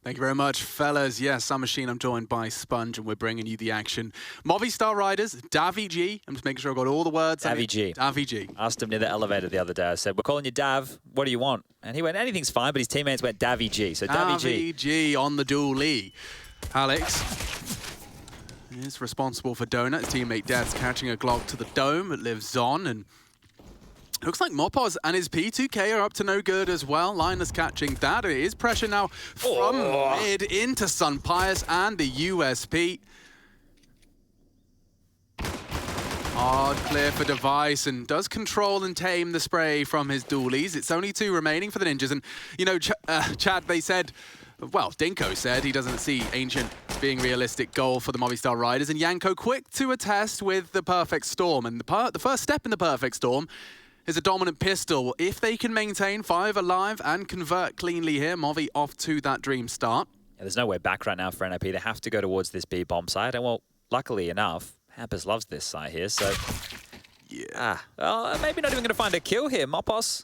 Thank you very much, fellas. Yes, Summer Sheen, I'm joined by Sponge, and we're bringing you the action. Movistar Riders, Davy G. I'm just making sure I got all the words. Davy G. Davy G. Asked him near the elevator the other day. I said, we're calling you Dav. What do you want? And he went, anything's fine, but his teammates went Davy G. So Davy G. Davy G on the dually. Alex is responsible for Donut. His teammate Dev's catching a Glock to the dome. It lives on, and looks like Mopos and his P2K are up to no good as well. Linus catching that. It is pressure now from mid into Sunpius and the USP. Hard clear for Device, and does control and tame the spray from his dualies. It's only 2 remaining for the Ninjas. And, you know, Chad, they said, well, Dinko said he doesn't see Ancient being realistic goal for the Movistar Riders. And Yanko quick to attest with the perfect storm. And the first step in the perfect storm is a dominant pistol. If they can maintain 5 alive and convert cleanly here, Movi off to that dream start. Yeah, there's no way back right now for NIP. They have to go towards this B bomb site. And, well, luckily enough, Hampers loves this site here, so yeah. Well, maybe not even going to find a kill here. Mopos,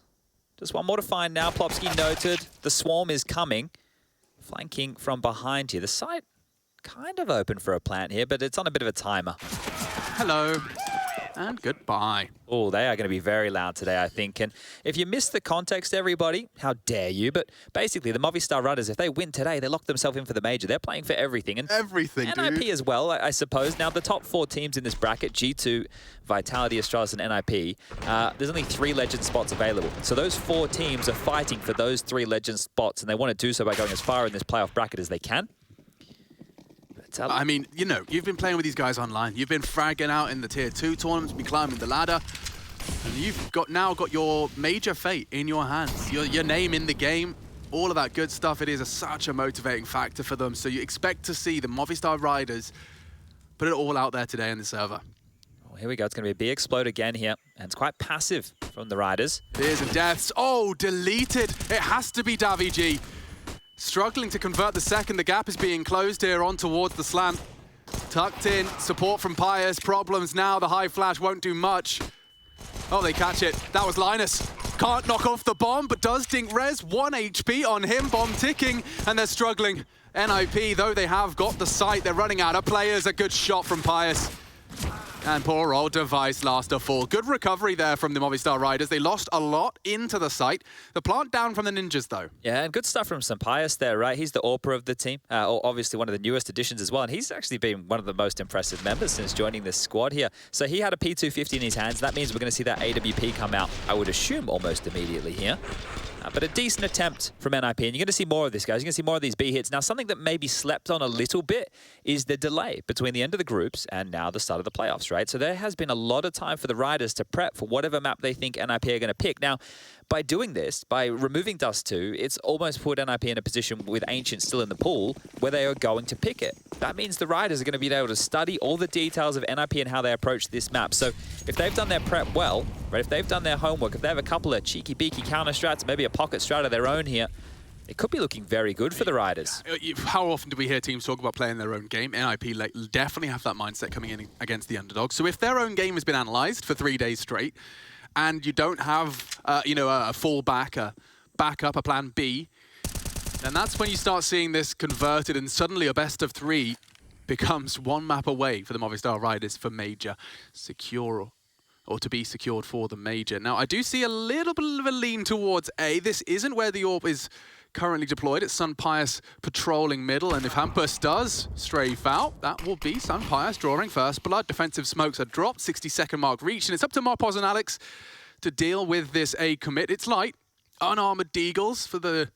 just one more to find now. Plopsky noted. The swarm is coming. Flanking from behind here. The site kind of open for a plant here, but it's on a bit of a timer. Hello. And goodbye. Oh, they are going to be very loud today, I think. And if you missed the context, everybody, how dare you? But basically, the Movistar Riders, if they win today, they lock themselves in for the major. They're playing for everything. And everything, NIP dude. as well, I suppose. Now, the top 4 teams in this bracket, G2, Vitality, Astralis, and NIP, there's only 3 legend spots available. So those 4 teams are fighting for those 3 legend spots, and they want to do so by going as far in this playoff bracket as they can. I mean, you know, you've been playing with these guys online. You've been fragging out in the Tier 2 tournaments, been climbing the ladder. And you've now got your major fate in your hands. Your name in the game, all of that good stuff. It is such a motivating factor for them. So you expect to see the Movistar Riders put it all out there today on the server. Oh, here we go. It's going to be a B-explode again here. And it's quite passive from the Riders. Fears and deaths. Oh, deleted. It has to be Davy G. Struggling to convert the second. The gap is being closed here on towards the slant. Tucked in. Support from Pius. Problems now. The high flash won't do much. Oh, they catch it. That was Linus. Can't knock off the bomb, but does dink res. 1 HP on him. Bomb ticking, and they're struggling. NIP, though they have got the site, they're running out of players. A good shot from Pius. And poor old Device last a fall. Good recovery there from the Movistar Riders. They lost a lot into the site. The plant down from the Ninjas, though. Yeah, and good stuff from Sunpius there, right? He's the AWPer of the team, obviously one of the newest additions as well, and he's actually been one of the most impressive members since joining this squad here. So he had a P250 in his hands. That means we're going to see that AWP come out, I would assume, almost immediately here. But a decent attempt from NIP, and you're going to see more of this, guys. You're going to see more of these B hits. Now, something that maybe slept on a little bit is the delay between the end of the groups and now the start of the playoffs, right? So there has been a lot of time for the Riders to prep for whatever map they think NIP are going to pick. Now, by doing this, by removing Dust 2, it's almost put NIP in a position with Ancient still in the pool where they are going to pick it. That means the Riders are going to be able to study all the details of NIP and how they approach this map. So if they've done their prep well, right, if they've done their homework, if they have a couple of cheeky-beaky counter strats, maybe a pocket strat of their own here, it could be looking very good for the Riders. How often do we hear teams talk about playing their own game? NIP definitely have that mindset coming in against the underdog. So if their own game has been analyzed for 3 days straight, and you don't have, you know, a fallback, a backup, a plan B, then that's when you start seeing this converted, and suddenly a best of 3 becomes 1 map away for the Movistar Riders for major secure, or to be secured for the major. Now, I do see a little bit of a lean towards A. This isn't where the AWP is currently deployed. It's Sunpius patrolling middle, and if Hampus does strafe out, that will be Sunpius drawing first blood. Defensive smokes are dropped, 60-second mark reached, and it's up to Mopos and Alex to deal with this A commit. It's light, unarmored deagles for the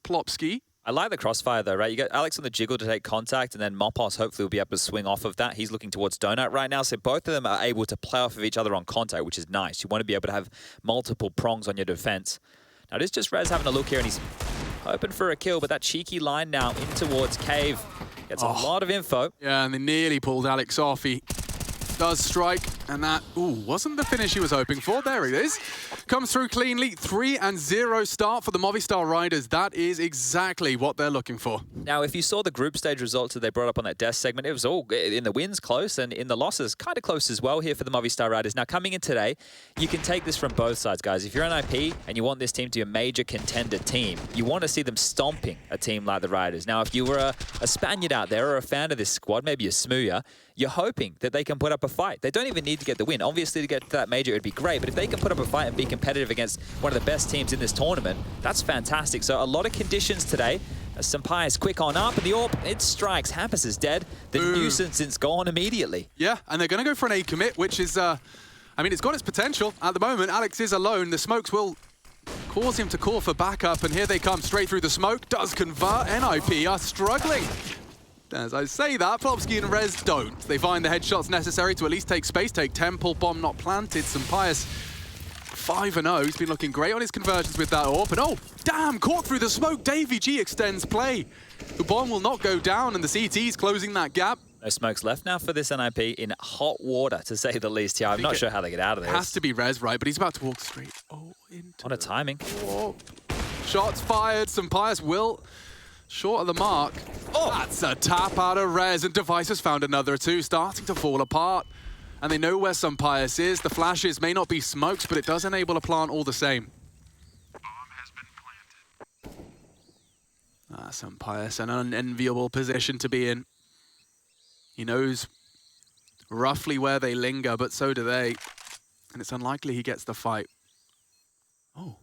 Plopsky. I like the crossfire though, right? You got Alex on the jiggle to take contact, and then Mopos hopefully will be able to swing off of that. He's looking towards Donut right now, so both of them are able to play off of each other on contact, which is nice. You want to be able to have multiple prongs on your defense. Now, it is just Rez having a look here, and he's hoping for a kill, but that cheeky line now in towards Cave gets a lot of info. Yeah, and they nearly pulled Alex off. He does strike, and that, wasn't the finish he was hoping for. There it is. Comes through cleanly. 3-0 start for the Movistar Riders. That is exactly what they're looking for. Now, if you saw the group stage results that they brought up on that desk segment, it was all in the wins close and in the losses kind of close as well here for the Movistar Riders. Now, coming in today, you can take this from both sides, guys. If you're an IP and you want this team to be a major contender team, you want to see them stomping a team like the Riders. Now, if you were a Spaniard out there or a fan of this squad, maybe a Smooya, you're hoping that they can put up a fight. They don't even need to get the win. Obviously, to get to that major, it would be great. But if they can put up a fight and be competitive against one of the best teams in this tournament, that's fantastic. So a lot of conditions today. Sampaio is quick on up, and the AWP, it strikes. Hampus is dead. The nuisance is gone immediately. Yeah, and they're going to go for an A commit, which is, I mean, it's got its potential. At the moment, Alex is alone. The smokes will cause him to call for backup, and here they come straight through the smoke. Does convert. NIP are struggling. As I say that, Plopsky and Rez don't. They find the headshots necessary to at least take space, take Temple, bomb not planted. Sampaio 5-0. He's been looking great on his conversions with that AWP. And oh, damn, caught through the smoke. Davey G extends play. The bomb will not go down, and the CT's closing that gap. No smokes left now for this NIP in hot water, to say the least here. I'm not sure how they get out of this. Has to be Rez, right? But he's about to walk straight into What a timing. Shots fired. Sampaio will short of the mark. Oh, that's a tap out of Rez, and Device has found another two, starting to fall apart. And they know where Sampaio is. The flashes may not be smokes, but it does enable a plant all the same. Sampaio, an unenviable position to be in. He knows roughly where they linger, but so do they. And it's unlikely he gets the fight. Oh.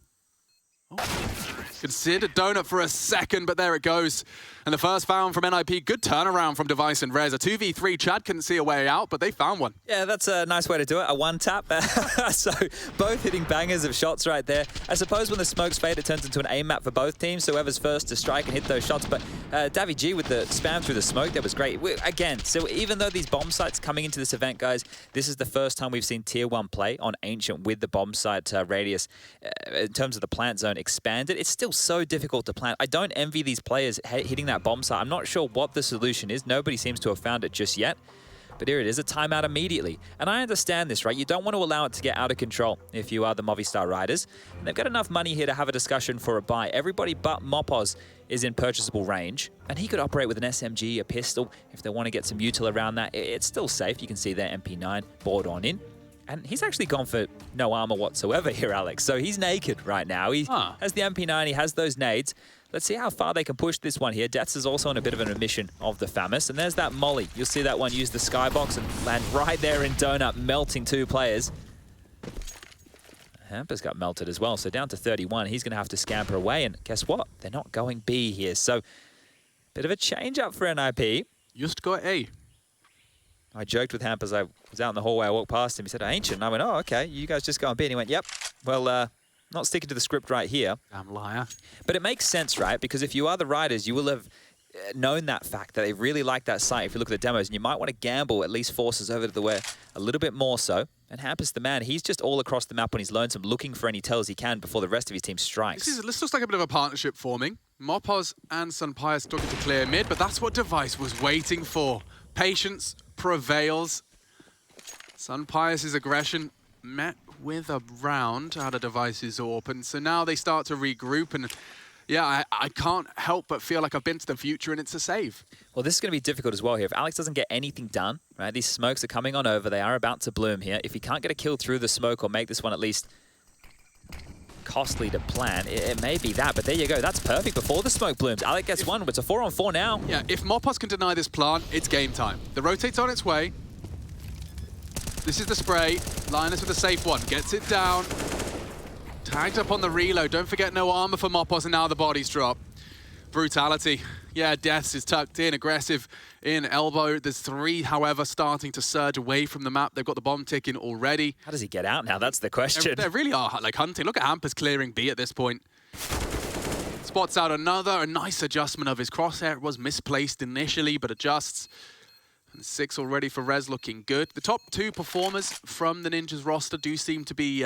Considered donut for a second, but there it goes. And the first found from NIP. Good turnaround from Device and Rez. A 2v3. Chad couldn't see a way out, but they found one. Yeah, that's a nice way to do it. A one tap. So both hitting bangers of shots right there. I suppose when the smokes fade, it turns into an aim map for both teams. So whoever's first to strike and hit those shots. But Davy G with the spam through the smoke, that was great. Again, so even though these bomb sites coming into this event, guys, this is the first time we've seen Tier 1 play on Ancient with the bomb site radius in terms of the plant zone expanded. It's still so difficult to plant. I don't envy these players hitting that bomb site. I'm not sure what the solution is. Nobody seems to have found it just yet. But here it is, a timeout immediately. And I understand this, right? You don't want to allow it to get out of control if you are the Movistar Riders. And they've got enough money here to have a discussion for a buy. Everybody but Mopos is in purchasable range. And he could operate with an SMG, a pistol. If they want to get some util around that, it's still safe. You can see their MP9 board on in. And he's actually gone for no armor whatsoever here, Alex. So he's naked right now. He has the MP9, he has those nades. Let's see how far they can push this one here. Deaths is also on a bit of an omission of the FAMAS. And there's that molly. You'll see that one use the skybox and land right there in Donut, melting two players. Hampus got melted as well. So down to 31. He's going to have to scamper away. And guess what? They're not going B here. So bit of a change up for NIP. Just go A. I joked with Hampus. I was out in the hallway. I walked past him. He said, Ancient. And I went, oh, okay. You guys just go on B. And he went, yep. Well, not sticking to the script right here. Damn liar. But it makes sense, right? Because if you are the Riders, you will have known that fact that they really like that site if you look at the demos. And you might want to gamble at least forces over to the way a little bit more so. And Hampus, the man, he's just all across the map when he's lonesome, looking for any tells he can before the rest of his team strikes. This looks like a bit of a partnership forming. Mopos and Sampaio looking to clear mid, but that's what Device was waiting for. Patience prevails. Sampaio's aggression met with a round out of Device's AWP, and so now they start to regroup, and yeah, I can't help but feel like I've been to the future and it's a save. Well, this is going to be difficult as well here. If Alex doesn't get anything done, right, these smokes are coming on over. They are about to bloom here. If he can't get a kill through the smoke or make this one at least costly to plan, it may be that, but there you go. That's perfect before the smoke blooms. Alex gets one, but it's a 4-on-4 now. Yeah, if Mopos can deny this plant, it's game time. The rotate's on its way. This is the spray. Linus with a safe one. Gets it down. Tagged up on the reload. Don't forget no armor for Mopos, and now the bodies drop. Brutality. Yeah, Deaths is tucked in, aggressive in elbow. There's three, however, starting to surge away from the map. They've got the bomb ticking already. How does he get out now? That's the question. They really are like hunting. Look at Hampus clearing B at this point. Spots out a nice adjustment of his crosshair. It was misplaced initially, but adjusts. And 6 already for Rez, looking good. The top two performers from the Ninjas roster do seem to be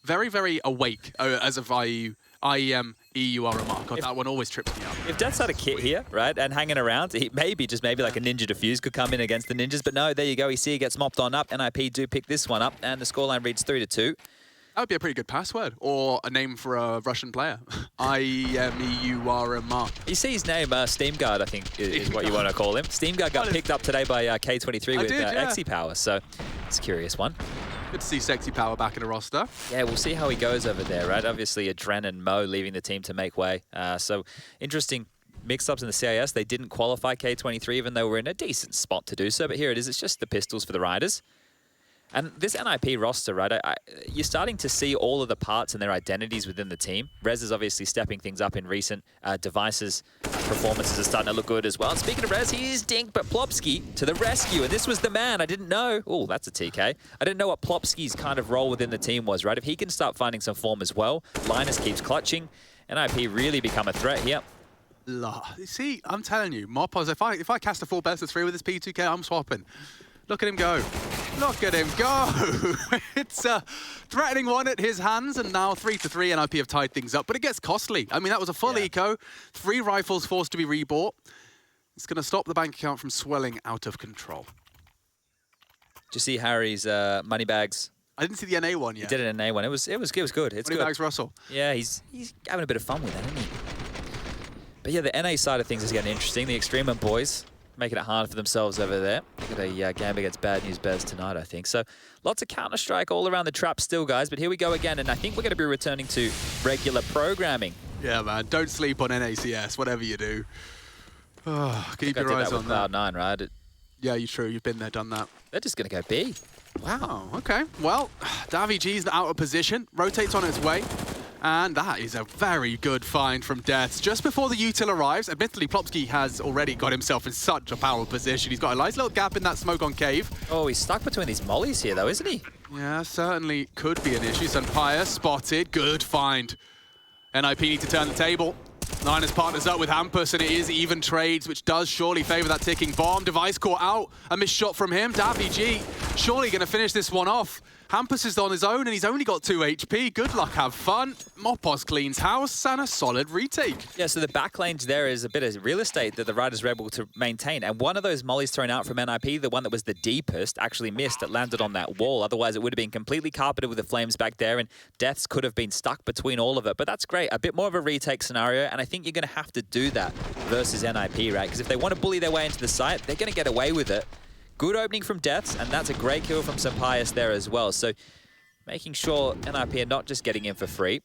very, very awake as of IEM IEM EUR mark. God, that one always trips me up. If Death's had a kit here, right, and hanging around, maybe like a Ninja Defuse could come in against the Ninjas, but no, there you go. You see he gets mopped on up. NIP do pick this one up, and the scoreline reads 3-2. That would be a pretty good password, or a name for a Russian player. IEM EUR mark. You see his name, Steamguard, I think, is what you want to call him. Steamguard got picked up today by K23 with Exy Power, so it's a curious one. Good to see Sexy Power back in the roster. Yeah, we'll see how he goes over there, right? Obviously, Adren and Mo leaving the team to make way. So interesting mix-ups in the CIS. They didn't qualify K23, even though we're in a decent spot to do so. But here it is. It's just the pistols for the Riders. And this NIP roster, right, you're starting to see all of the parts and their identities within the team. Rez is obviously stepping things up in recent devices. Performances are starting to look good as well. And speaking of Rez, he is Dink, but Plopsky to the rescue. And this was the man. I didn't know. Oh, that's a TK. I didn't know what Plopsky's kind of role within the team was, right? If he can start finding some form as well, Linus keeps clutching. NIP really become a threat here. See, I'm telling you, Mopos, if I cast a full best of 3 with this P2K, I'm swapping. Look at him go. Look at him go. It's a threatening one at his hands, and now 3-3, NIP have tied things up, but it gets costly. I mean, that was a full eco, 3 rifles forced to be rebought. It's going to stop the bank account from swelling out of control. Did you see Harry's money bags? I didn't see the NA one yet. He did an NA one. It was good. It's money good. bags Russell. Yeah, he's having a bit of fun with that, isn't he? But yeah, the NA side of things is getting interesting. The Extreme boys making it hard for themselves over there. Got a game against Bad News Bears tonight, I think. So lots of Counter-Strike all around the trap still, guys. But here we go again, and I think we're going to be returning to regular programming. Yeah, man. Don't sleep on NACS, whatever you do. Oh, keep your eyes on that. Cloud9, right? Yeah, you're true. You've been there, done that. They're just going to go B. Wow, okay. Well, Davi G's out of position, rotates on its way. And that is a very good find from Deaths. Just before the util arrives, admittedly, Plopsky has already got himself in such a powerful position. He's got a nice little gap in that smoke on Cave. Oh, he's stuck between these mollies here, though, isn't he? Yeah, certainly could be an issue. Sunpire spotted. Good find. NIP need to turn the table. Linus partners up with Hampus, and it is even trades, which does surely favor that ticking bomb. Device caught out. A missed shot from him. Davi G surely going to finish this one off. Hampus is on his own, and he's only got 2 HP. Good luck, have fun. Mopos cleans house, and a solid retake. Yeah, so the back lanes there is a bit of real estate that the Riders were able to maintain. And one of those mollies thrown out from NIP, the one that was the deepest, actually missed. It landed on that wall. Otherwise, it would have been completely carpeted with the flames back there, and Deaths could have been stuck between all of it. But that's great. A bit more of a retake scenario, and I think you're going to have to do that versus NIP, right? Because if they want to bully their way into the site, they're going to get away with it. Good opening from Deaths, and that's a great kill from Sampaius there as well. So making sure NIP are not just getting in for free.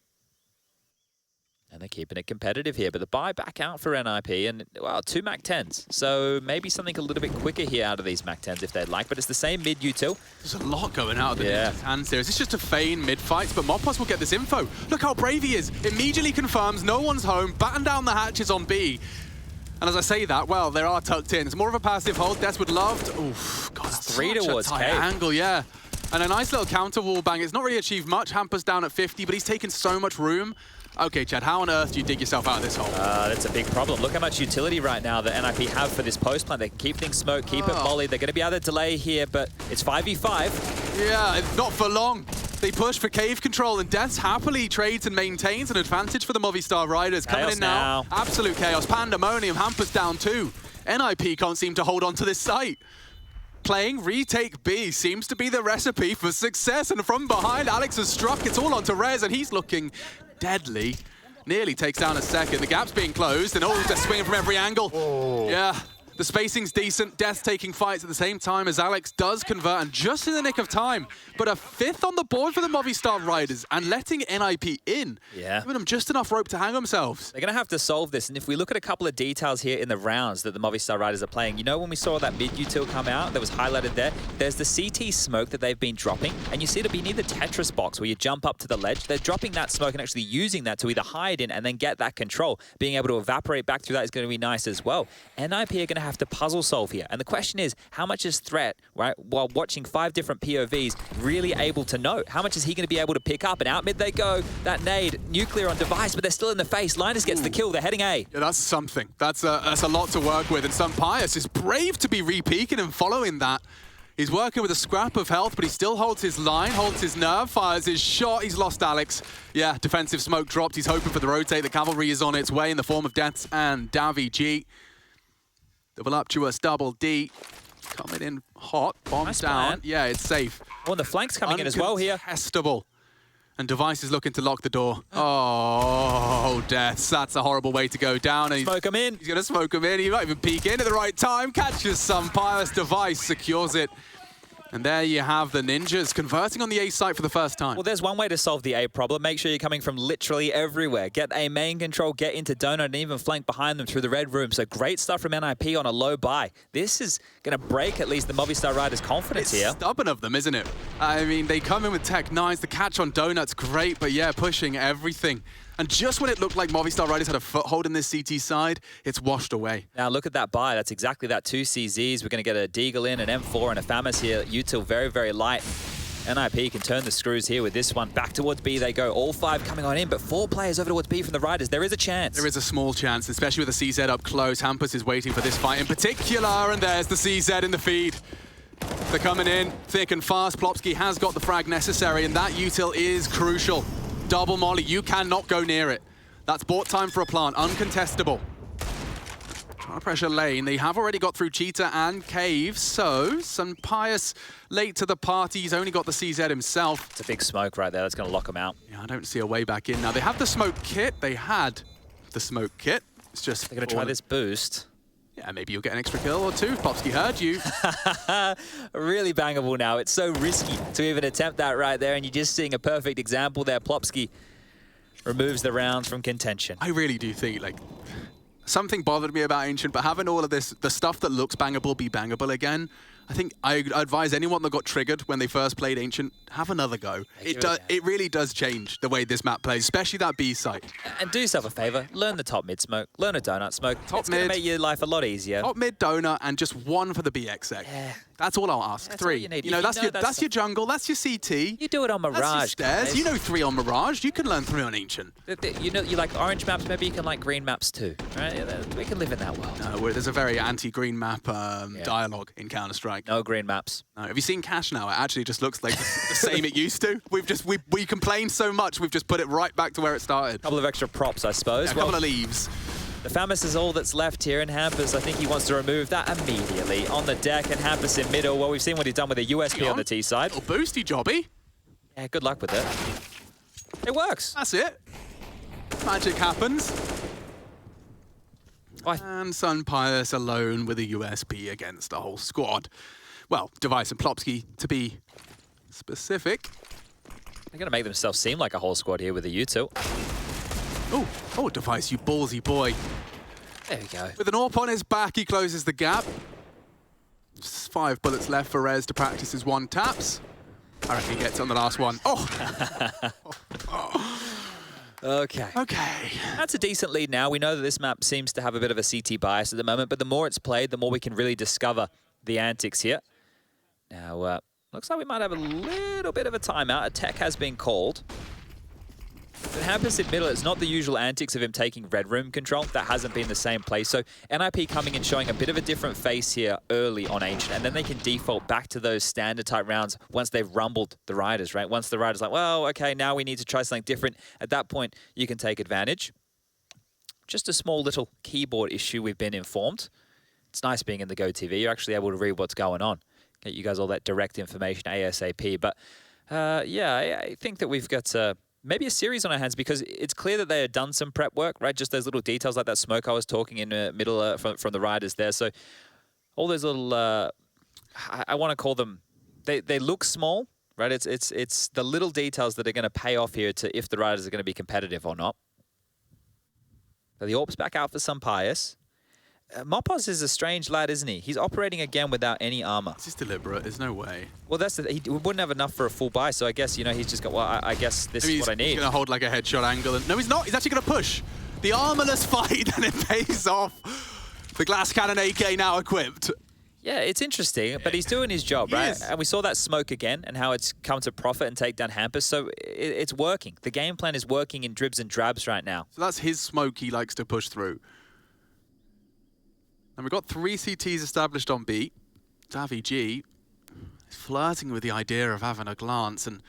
And they're keeping it competitive here. But the buy back out for NIP, and, well, 2 MAC-10s. So maybe something a little bit quicker here out of these MAC-10s if they'd like. But it's the same mid-util. There's a lot going out of the Ninja's hands here. Is this just a feign mid-fights? But Mopos will get this info. Look how brave he is. Immediately confirms no one's home. Batten down the hatches on B. And as I say that, well, there are tucked in. It's more of a passive hold. Deaths would love to... Oof, God, that's 3 towards such a tight angle, yeah. And a nice little counter wall bang. It's not really achieved much. Hampus down at 50, but he's taken so much room. Okay, Chad, how on earth do you dig yourself out of this hole? That's a big problem. Look how much utility right now that NIP have for this post plant. They can keep things smoked, keep it molly. They're going to be able to delay here, but it's 5v5. Yeah, not for long. They push for cave control, and Deaths happily trades and maintains an advantage for the Movistar Riders. Coming in now. Absolute chaos. Pandemonium. Hampus down 2. NIP can't seem to hold on to this site. Playing retake B seems to be the recipe for success, and from behind, Alex has struck. It's all onto Rez, and he's looking deadly. Nearly takes down a second. The gap's being closed, and they're swinging from every angle. Oh. Yeah. The spacing's decent. Death taking fights at the same time as Alex does convert, and just in the nick of time. But a 5th on the board for the Movistar Riders, and letting NIP in. Yeah. Giving them just enough rope to hang themselves. They're going to have to solve this, and if we look at a couple of details here in the rounds that the Movistar Riders are playing, you know when we saw that mid-util come out that was highlighted there? There's the CT smoke that they've been dropping, and you see it'll be near the Tetris box where you jump up to the ledge. They're dropping that smoke and actually using that to either hide in and then get that control. Being able to evaporate back through that is going to be nice as well. NIP are going to have to puzzle solve here. And the question is, how much is Threat, right, while watching 5 different POVs, really able to know? How much is he going to be able to pick up? And out mid they go. That nade, nuclear on Device, but they're still in the face. Linus gets the kill. They're heading A. Yeah, that's something. That's a lot to work with. And Sampaius is brave to be re-peeking and following that. He's working with a scrap of health, but he still holds his line, holds his nerve, fires his shot. He's lost Alex. Yeah, defensive smoke dropped. He's hoping for the rotate. The cavalry is on its way in the form of Deaths and Davi G. The voluptuous double D coming in hot. Bomb Nice down. plan. Yeah, it's safe. Oh, and the flank's coming in as well here. Uncontestable. And Device is looking to lock the door. Oh, Deaths. That's a horrible way to go down. And Smoke him in. he's going to smoke him in. He might even peek in at the right time. Catches some. Pyjamas. Device secures it. And there you have the Ninjas converting on the A site for the first time. Well, there's one way to solve the A problem. Make sure you're coming from literally everywhere. Get a main control, get into Donut, and even flank behind them through the red room. So great stuff from NIP on a low buy. This is going to break at least the Movistar Riders' confidence here. It's stubborn of them, isn't it? I mean, they come in with Tech 9s. The catch on Donut's great, but yeah, pushing everything. And just when it looked like Movistar Riders had a foothold in this CT side, it's washed away. Now look at that buy. That's exactly that. 2 CZs. We're going to get a Deagle in, an M4, and a Pyjamas here. Util very, very light. NIP can turn the screws here with this one. Back towards B they go. All 5 coming on in, but 4 players over towards B from the Riders. There is a chance. There is a small chance, especially with the CZ up close. Hampus is waiting for this fight in particular, and there's the CZ in the feed. They're coming in thick and fast. Plopsky has got the frag necessary, and that util is crucial. Double molly, you cannot go near it. That's bought time for a plant, uncontestable. Trying to pressure lane. They have already got through Cheetah and Cave, so some Pius late to the party. He's only got the CZ himself. It's a big smoke right there. That's going to lock him out. Yeah, I don't see a way back in now. They have the smoke kit. They had the smoke kit. It's just They're going to try this boost. Yeah, maybe you'll get an extra kill or 2. Plopsky heard you. Really bangable now. It's so risky to even attempt that right there, and you're just seeing a perfect example there. Plopsky removes the rounds from contention. I really do think, like, something bothered me about Ancient, but having all of this, the stuff that looks bangable be bangable again, I think I advise anyone that got triggered when they first played Ancient, have another go. It really does change the way this map plays, especially that B site. And do yourself a favor, learn the top mid smoke, learn a donut smoke. It's going to make your life a lot easier. Top mid donut and just 1 for the BXX. Yeah. That's all I'll ask. That's 3. all you need. You know, If that's your jungle, that's your CT. You do it on Mirage. That's your stairs. Guys. You know 3 on Mirage. You can learn 3 on Ancient. You know, you like orange maps, maybe you can like green maps too, right? We can live in that world. No, there's a very anti-green map dialogue in Counter-Strike. No green maps. No, have you seen Cash now? It actually just looks like the same it used to. We complained so much, we've just put it right back to where it started. A couple of extra props, I suppose. Yeah, a couple of leaves. The Pyjamas is all that's left here, and Hampus, I think he wants to remove that immediately on the deck, and Hampus in middle. Well, we've seen what he's done with the USP on the T side. Little boosty jobby. Yeah, good luck with it. It works. That's it. Magic happens. Why? And Sun Pius alone with a USP against a whole squad. Well, Device and Plopsky, to be specific. They're going to make themselves seem like a whole squad here with the util. Oh, Device, you ballsy boy. There we go. With an AWP on his back, he closes the gap. Just 5 bullets left for Rez to practice his 1 taps. I reckon he gets on the last one. Okay. Okay. That's a decent lead now. We know that this map seems to have a bit of a CT bias at the moment, but the more it's played, the more we can really discover the antics here. Now, looks like we might have a little bit of a timeout. A tech has been called. But Hampus in middle, it's not the usual antics of him taking red room control. That hasn't been the same play. So NIP coming in showing a bit of a different face here early on Ancient, and then they can default back to those standard type rounds once they've rumbled the Riders, right? Once the Riders like, well, okay, now we need to try something different. At that point, you can take advantage. Just a small little keyboard issue, we've been informed. It's nice being in the Go TV. You're actually able to read what's going on. Get you guys all that direct information ASAP. But yeah, I think that we've got maybe a series on our hands, because it's clear that they had done some prep work, right? Just those little details like that smoke I was talking in the middle from the Riders there. So all those little, I want to call them, they look small, right? It's the little details that are going to pay off here to if the Riders are going to be competitive or not. So the AWP's back out for some Pius. Mopos is a strange lad, isn't he? He's operating again without any armor. This is deliberate. There's no way. Well, he wouldn't have enough for a full buy, so I guess, you know, he's just got, well, I guess this is what I need. He's going to hold like a headshot angle. And no, he's not. He's actually going to push. The armorless fight, and it pays off. The glass cannon AK now equipped. Yeah, it's interesting, but he's doing his job, right? And we saw that smoke again and how it's come to profit and take down Hampus, so it's working. The game plan is working in dribs and drabs right now. So that's his smoke he likes to push through. And we've got 3 CTs established on B. Davi G He's flirting with the idea of having a glance and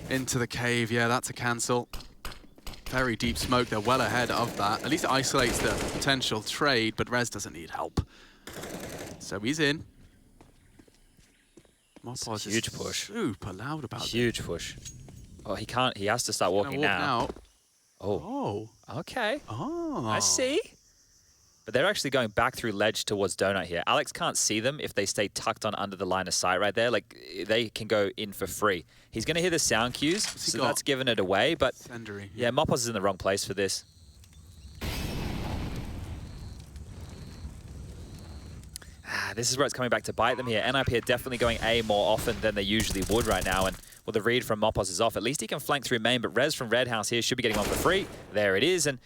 into the cave. Yeah, that's a cancel. Very deep smoke. They're well ahead of that. At least it isolates the potential trade, but Rez doesn't need help. So he's in. Mopos Huge push. Super loud about it. Huge push. Oh, he can't. He has to start walking now. Oh. Okay. Oh. I see. But they're actually going back through ledge towards Donut here. Alex can't see them if they stay tucked on under the line of sight right there. Like, they can go in for free. He's going to hear the sound cues, so that's giving it away. But Sendery, yeah, Mopos is in the wrong place for this. This is where it's coming back to bite them here. NIP are definitely going A more often than they usually would right now. And well, the read from Mopos is off. At least he can flank through main, but Rez from Red House here should be getting one for free. There it is. And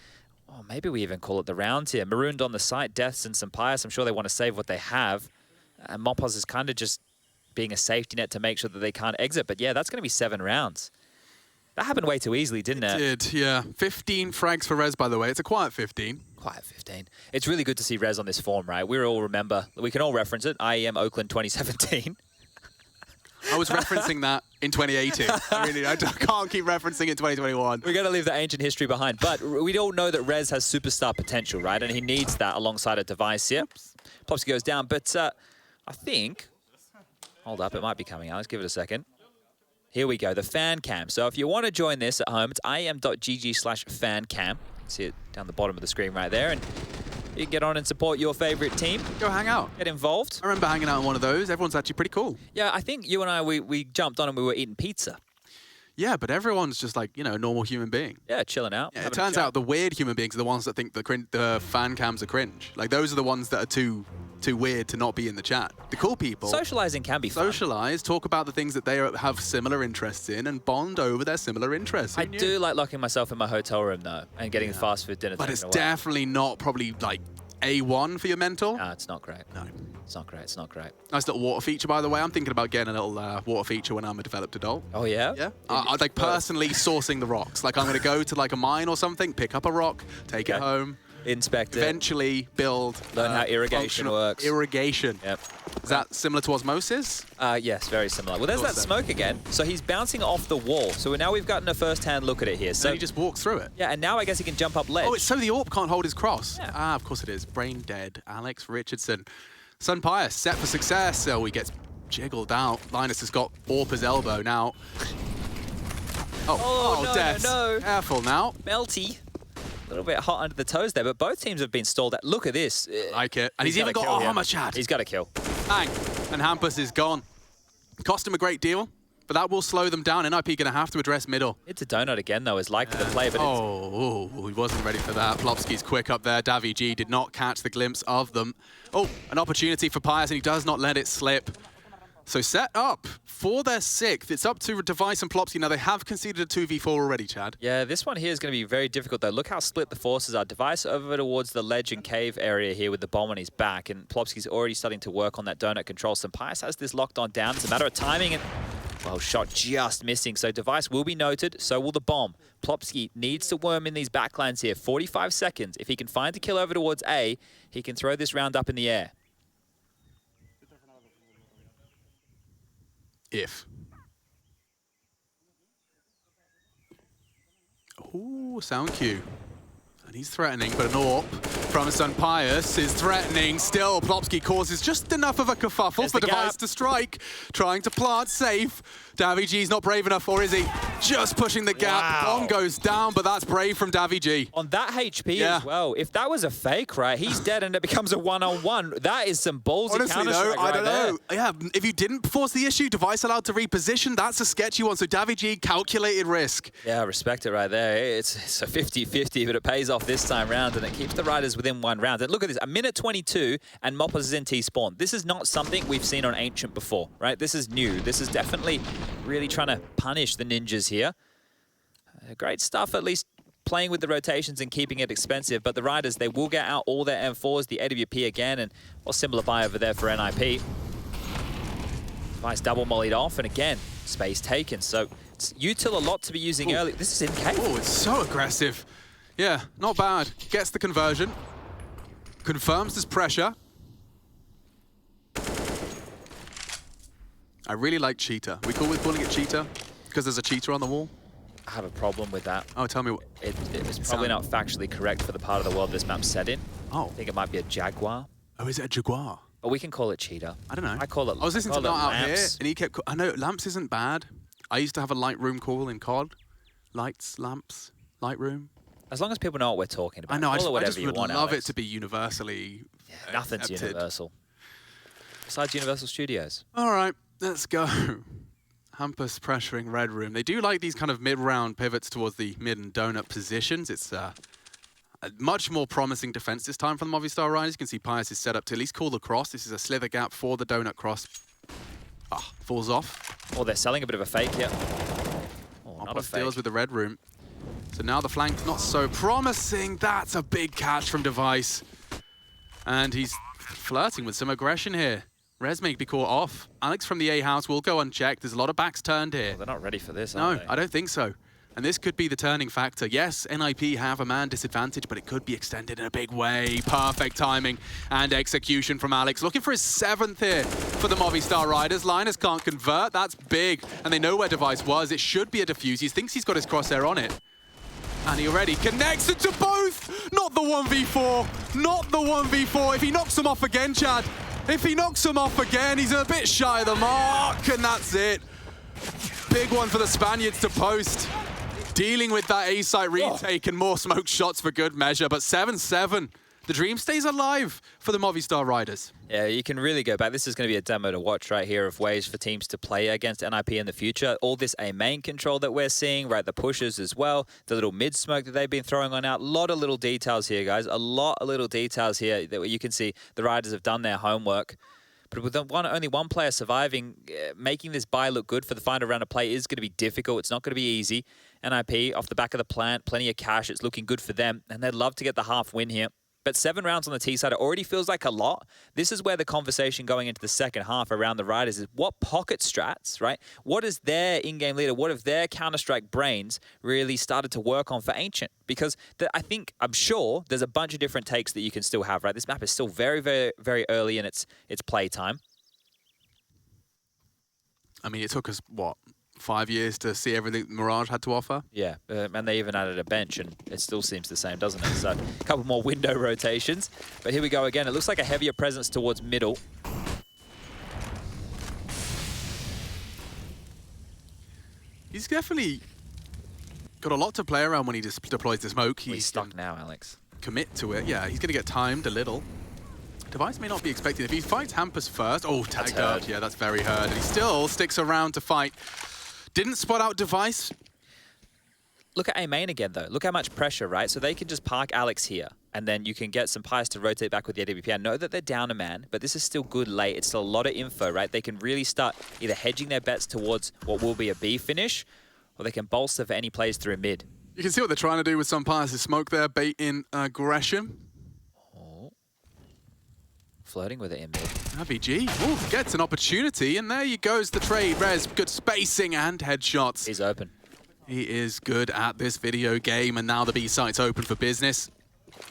oh, maybe we even call it the round here. Marooned on the site, Deaths and some Pyjamas. I'm sure they want to save what they have. And Mopos is kind of just being a safety net to make sure that they can't exit. But yeah, that's going to be 7 rounds. That happened way too easily, didn't it? It did, yeah. 15 frags for Rez, by the way. It's a quiet 15. Quiet 15. It's really good to see Rez on this form, right? We all remember, we can all reference it, IEM Oakland 2017. I was referencing that in 2018. I can't keep referencing it in 2021. We're going to leave the ancient history behind. But we all know that Rez has superstar potential, right? And he needs that alongside a device here. Plopsky goes down, but I think... Hold up, it might be coming out. Let's give it a second. Here we go, the fan cam. So if you want to join this at home, it's iem.gg/fancam. See it down the bottom of the screen right there. And you can get on and support your favorite team. Go hang out. Get involved. I remember hanging out on one of those. Everyone's actually pretty cool. Yeah, I think you and I, we jumped on and we were eating pizza. Yeah, but everyone's just like, you know, a normal human being. Yeah, chilling out. Yeah, it turns out the weird human beings are the ones that think the fan cams are cringe. Like, those are the ones that are too weird to not be in the chat. The cool people... Socializing can be fun. Socialize, talk about the things that they have similar interests in, and bond over their similar interests. I do like locking myself in my hotel room, though, and getting the fast food dinner. But it's definitely not probably, like, A1 for your mental. No, it's not great. No. It's not great. It's not great. Nice little water feature, by the way. I'm thinking about getting a little water feature when I'm a developed adult. Oh, yeah? Yeah. I'd like personally sourcing the rocks. Like, I'm going to go to, like, a mine or something, pick up a rock, take it home. Inspect it. Eventually build. Learn how irrigation works. Irrigation. Yep. Is that similar to osmosis? Yes, very similar. Well, there's that smoke again. So he's bouncing off the wall. So now we've gotten a first-hand look at it here. So he just walks through it. Yeah, and now I guess he can jump up ledge. Oh, it's so the AWP can't hold his cross. Yeah. Ah, of course it is. Brain dead. Alex Richardson. Sun Pyjamas set for success. So he gets jiggled out. Linus has got AWP's elbow now. Oh, no, Death. no. Careful now. Melty. A little bit hot under the toes there, but both teams have been stalled out. Look at this. Like it. And he's even got armor, Chad. He's got a kill. Bang. And Hampus is gone. Cost him a great deal, but that will slow them down. NIP going to have to address middle. It's a donut again, though, is likely to play, but he wasn't ready for that. Plopsky's quick up there. Davy G did not catch the glimpse of them. Oh, an opportunity for Pyjamas, and he does not let it slip. So set up for their 6th. It's up to Device and Plopsky. Now, they have conceded a 2v4 already, Chad. Yeah, this one here is going to be very difficult, though. Look how split the forces are. Device over towards the ledge and cave area here with the bomb on his back, and Plopsky's already starting to work on that donut control. So Pyjamas has this locked on down. It's a matter of timing, and well, shot just missing. So Device will be noted, so will the bomb. Plopsky needs to worm in these backlines here. 45 seconds. If he can find a kill over towards A, he can throw this round up in the air. If. Ooh, sound cue. And he's threatening, but an AWP from Sun Pyjamas is threatening still. Plopsky causes just enough of a kerfuffle for Device to strike. Trying to plant safe. Davy G's not brave enough, or is he? Just pushing the gap. Bomb goes down, but that's brave from Davy G. On that HP as well. If that was a fake, right, he's dead and it becomes a one-on-one. That is some ballsy counter-strike I don't know. Yeah, if you didn't force the issue, Device allowed to reposition, that's a sketchy one. So Davy G, calculated risk. Yeah, respect it right there. It's a 50-50, but it pays off this time round, and it keeps the Riders within 1 round. And look at this, 1:22, and Mopos is in T-spawn. This is not something we've seen on Ancient before, right? This is new. This is definitely really trying to punish the ninjas here. Great stuff, at least playing with the rotations and keeping it expensive, but the Riders, they will get out all their M4s, the AWP again, and well, similar buy over there for NIP. Nice double mollied off, and again, space taken. So it's util a lot to be using early. This is in cave. Oh, it's so aggressive. Yeah, not bad. Gets the conversion. Confirms this pressure. I really like cheetah. We cool with calling it cheetah? Because there's a cheetah on the wall? I have a problem with that. Oh, tell me what. It's probably not factually correct for the part of the world this map's set in. Oh. I think it might be a jaguar. Oh, is it a jaguar? But we can call it cheetah. I don't know. I call it. I was listening to Not Out Here, lamps. and he kept. I know lamps isn't bad. I used to have a Lightroom call in COD. Lights, lamps, Lightroom. As long as people know what we're talking about. I know. Call it I just whatever would you want, love Alex. it to be universally. Yeah, nothing's accepted. universal. Besides Universal Studios. All right, let's go. Hampus pressuring Red Room. They do like these kind of mid-round pivots towards the mid and donut positions. It's a much more promising defense this time from the Movistar Riders. You can see Pyjamas is set up to at least call the cross. This is a slither gap for the donut cross. Ah, falls off. Oh, they're selling a bit of a fake here. Oh, not a Opos fake. deals with the Red Room. So now the flank's not so promising. That's a big catch from Device. And he's flirting with some aggression here. Rez may be caught off. Alex from the A house will go unchecked. There's a lot of backs turned here. Oh, they're not ready for this, No, are they? I don't think so. And this could be the turning factor. Yes, NIP have a man disadvantage, but it could be extended in a big way. Perfect timing and execution from Alex. Looking for his 7th here for the Movistar Riders. Linus can't convert. That's big. And they know where Device was. It should be a defuse. He thinks he's got his crosshair on it. And he already connects it to both. Not the 1v4. Not the 1v4. If he knocks him off again, Chad. If he knocks him off again, he's a bit shy of the mark. And that's it. Big one for the Spaniards to post. Dealing with that A-site retake and more smoke shots for good measure. But 7-7. The dream stays alive for the Movistar Riders. Yeah, you can really go back. This is going to be a demo to watch right here of ways for teams to play against NIP in the future. All this A main control that we're seeing, right? The pushes as well. The little mid smoke that they've been throwing on out. A lot of little details here, guys. A lot of little details here that you can see the Riders have done their homework. But with only one player surviving, making this buy look good for the final round of play is going to be difficult. It's not going to be easy. NIP off the back of the plant, plenty of cash. It's looking good for them. And they'd love to get the half win here. But 7 rounds on the T side, it already feels like a lot. This is where the conversation going into the second half around the Riders is what pocket strats, right? What is their in-game leader? What have their Counter-Strike brains really started to work on for Ancient? Because I'm sure there's a bunch of different takes that you can still have, right? This map is still very, very, very early in its play time. I mean, it took us, what, 5 years to see everything Mirage had to offer? Yeah, and they even added a bench, and it still seems the same, doesn't it? So a couple more window rotations. But here we go again. It looks like a heavier presence towards middle. He's definitely got a lot to play around when he just deploys the smoke. He's stuck now, Alex. Commit to it. Yeah, he's going to get timed a little. Device may not be expecting. If he fights Hampus first... Oh, tagged out. Yeah, that's very hard. And he still sticks around to fight. Didn't spot out Device. Look at A main again, though. Look how much pressure, right? So they can just park Alex here, and then you can get some Pyjamas to rotate back with the AWP. I know that they're down a man, but this is still good late. It's still a lot of info, right? They can really start either hedging their bets towards what will be a B finish, or they can bolster for any plays through mid. You can see what they're trying to do with some Pyjamas' smoke there, bait in aggression. Oh. Flirting with it in mid. RBG gets an opportunity, and there he goes, the trade. Rez, good spacing and headshots. He's open. He is good at this video game, and now the B site's open for business.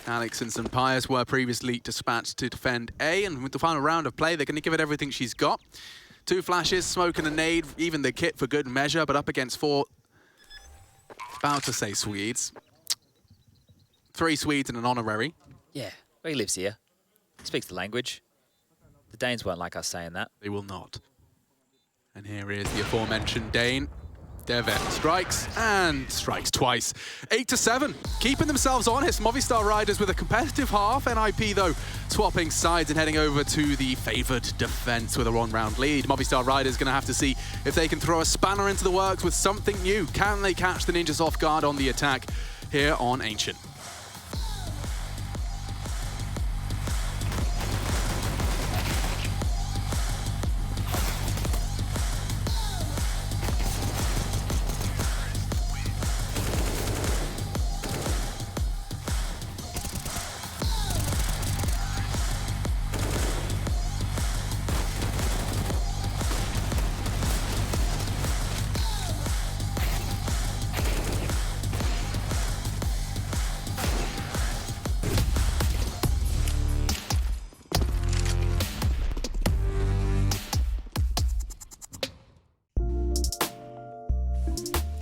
Alex and some Pyjamas were previously dispatched to defend A, and with the final round of play, they're going to give it everything she's got. 2 flashes, smoke and a nade, even the kit for good measure, but up against 4, about to say Swedes. 3 Swedes and an honorary. Yeah, well, he lives here. Speaks the language. The Danes won't like us saying that. They will not. And here is the aforementioned Dane. Devet strikes and strikes twice. 8-7, keeping themselves honest. Movistar Riders with a competitive half. NIP, though, swapping sides and heading over to the favoured defence with a 1-round lead. Movistar Riders going to have to see if they can throw a spanner into the works with something new. Can they catch the Ninjas off guard on the attack here on Ancient?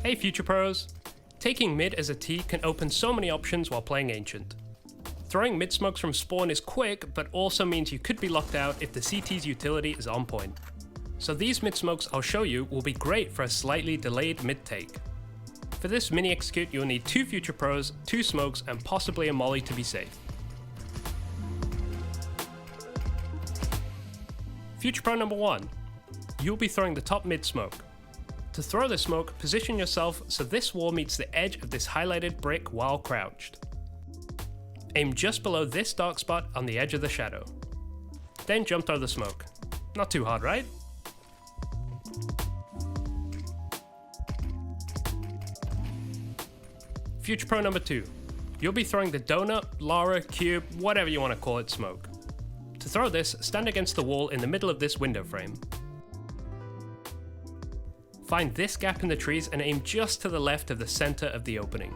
Hey Future Pros! Taking mid as a T can open so many options while playing Ancient. Throwing mid smokes from spawn is quick, but also means you could be locked out if the CT's utility is on point. So these mid smokes I'll show you will be great for a slightly delayed mid take. For this mini execute you'll need 2 Future Pros, 2 smokes and possibly a molly to be safe. Future Pro number 1. You'll be throwing the top mid smoke. To throw the smoke, position yourself so this wall meets the edge of this highlighted brick while crouched. Aim just below this dark spot on the edge of the shadow. Then jump through the smoke. Not too hard, right? Future Pro number 2. You'll be throwing the donut, Lara, cube, whatever you want to call it smoke. To throw this, stand against the wall in the middle of this window frame. Find this gap in the trees and aim just to the left of the center of the opening.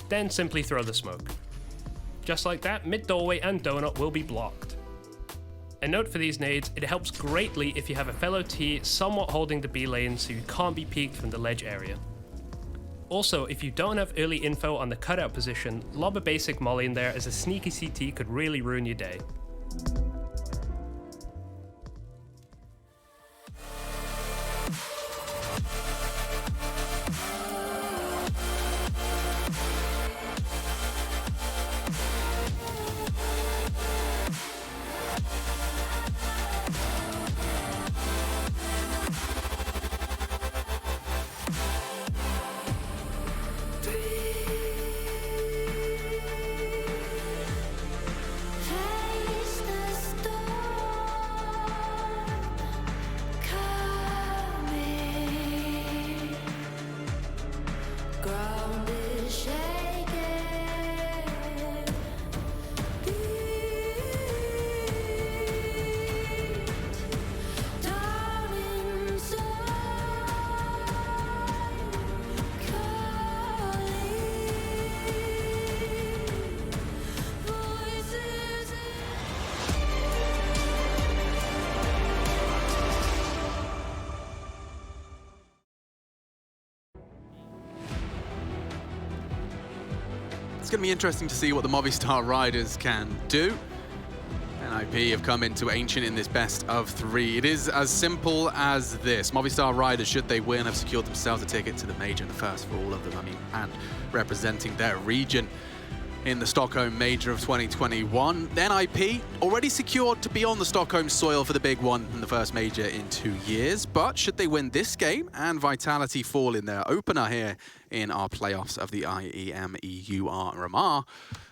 Then simply throw the smoke. Just like that, mid doorway and donut will be blocked. A note for these nades, it helps greatly if you have a fellow T somewhat holding the B lane so you can't be peeked from the ledge area. Also, if you don't have early info on the cutout position, lob a basic molly in there as a sneaky CT could really ruin your day. It's going to be interesting to see what the Movistar Riders can do. NIP have come into Ancient in this best of 3. It is as simple as this. Movistar Riders, should they win, have secured themselves a ticket to the major, the first for all of them, and representing their region in the Stockholm Major of 2021. NIP already secured to be on the Stockholm soil for the big one in the first major in 2 years. But should they win this game and Vitality fall in their opener here in our playoffs of the IEM EUR,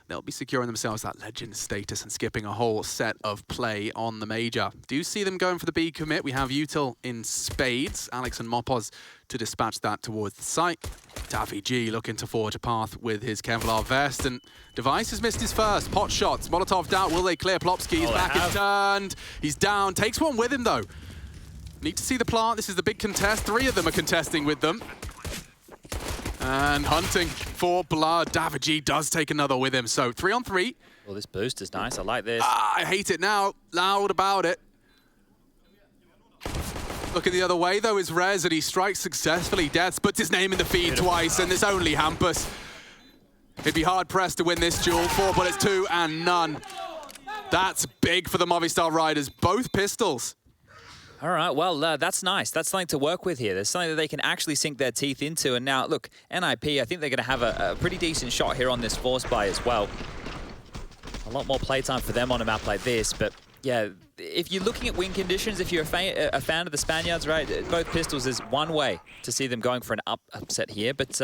they'll be securing themselves that legend status and skipping a whole set of play on the major. Do you see them going for the B commit? We have Util in spades. Alex and Mopos to dispatch that towards the site. Daffy G looking to forge a path with his Kevlar vest, and Device has missed his first. Pot shots, Molotov down, will they clear Plopsky? His back is turned, he's down, takes one with him though. Need to see the plant, this is the big contest. 3 of them are contesting with them. And hunting for blood. Daffy does take another with him, so 3 on 3. Well, this boost is nice, I like this. I hate it now, loud about it. Looking the other way, though, is Rez, and he strikes successfully. Death puts his name in the feed twice, and it's only Hampus. He'd be hard-pressed to win this duel. 4 bullets, 2 and none. That's big for the Movistar Riders, both pistols. All right, well, that's nice. That's something to work with here. There's something that they can actually sink their teeth into. And now, look, NIP, I think they're going to have a pretty decent shot here on this force buy as well. A lot more playtime for them on a map like this, but yeah, if you're looking at win conditions, if you're a fan of the Spaniards, right, both pistols is one way to see them going for an upset here, but it's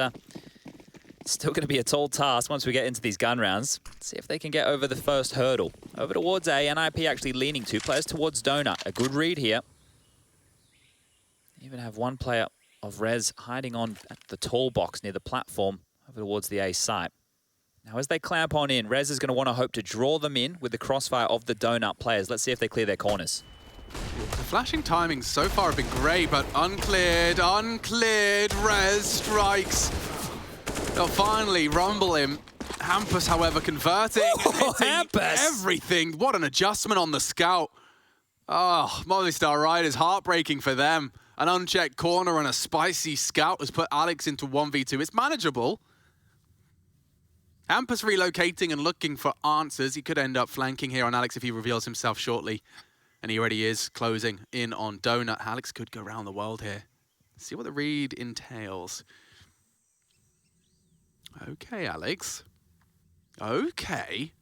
still going to be a tall task once we get into these gun rounds. Let's see if they can get over the first hurdle. Over towards A, NIP actually leaning 2 players towards Donut. A good read here. Even have 1 player of Rez hiding on at the tall box near the platform over towards the A site. Now, as they clamp on in, Rez is going to want to hope to draw them in with the crossfire of the Donut players. Let's see if they clear their corners. The flashing timings so far have been great, but uncleared. Rez strikes. They'll finally rumble him. Hampus, however, converting and hitting Hampus! everything. What an adjustment on the scout. Oh, Movistar Riders, heartbreaking for them. An unchecked corner and a spicy scout has put Alex into 1v2. It's manageable. Hampus relocating and looking for answers. He could end up flanking here on Alex if he reveals himself shortly. And he already is closing in on Donut. Alex could go around the world here. See what the read entails. Okay, Alex. Okay.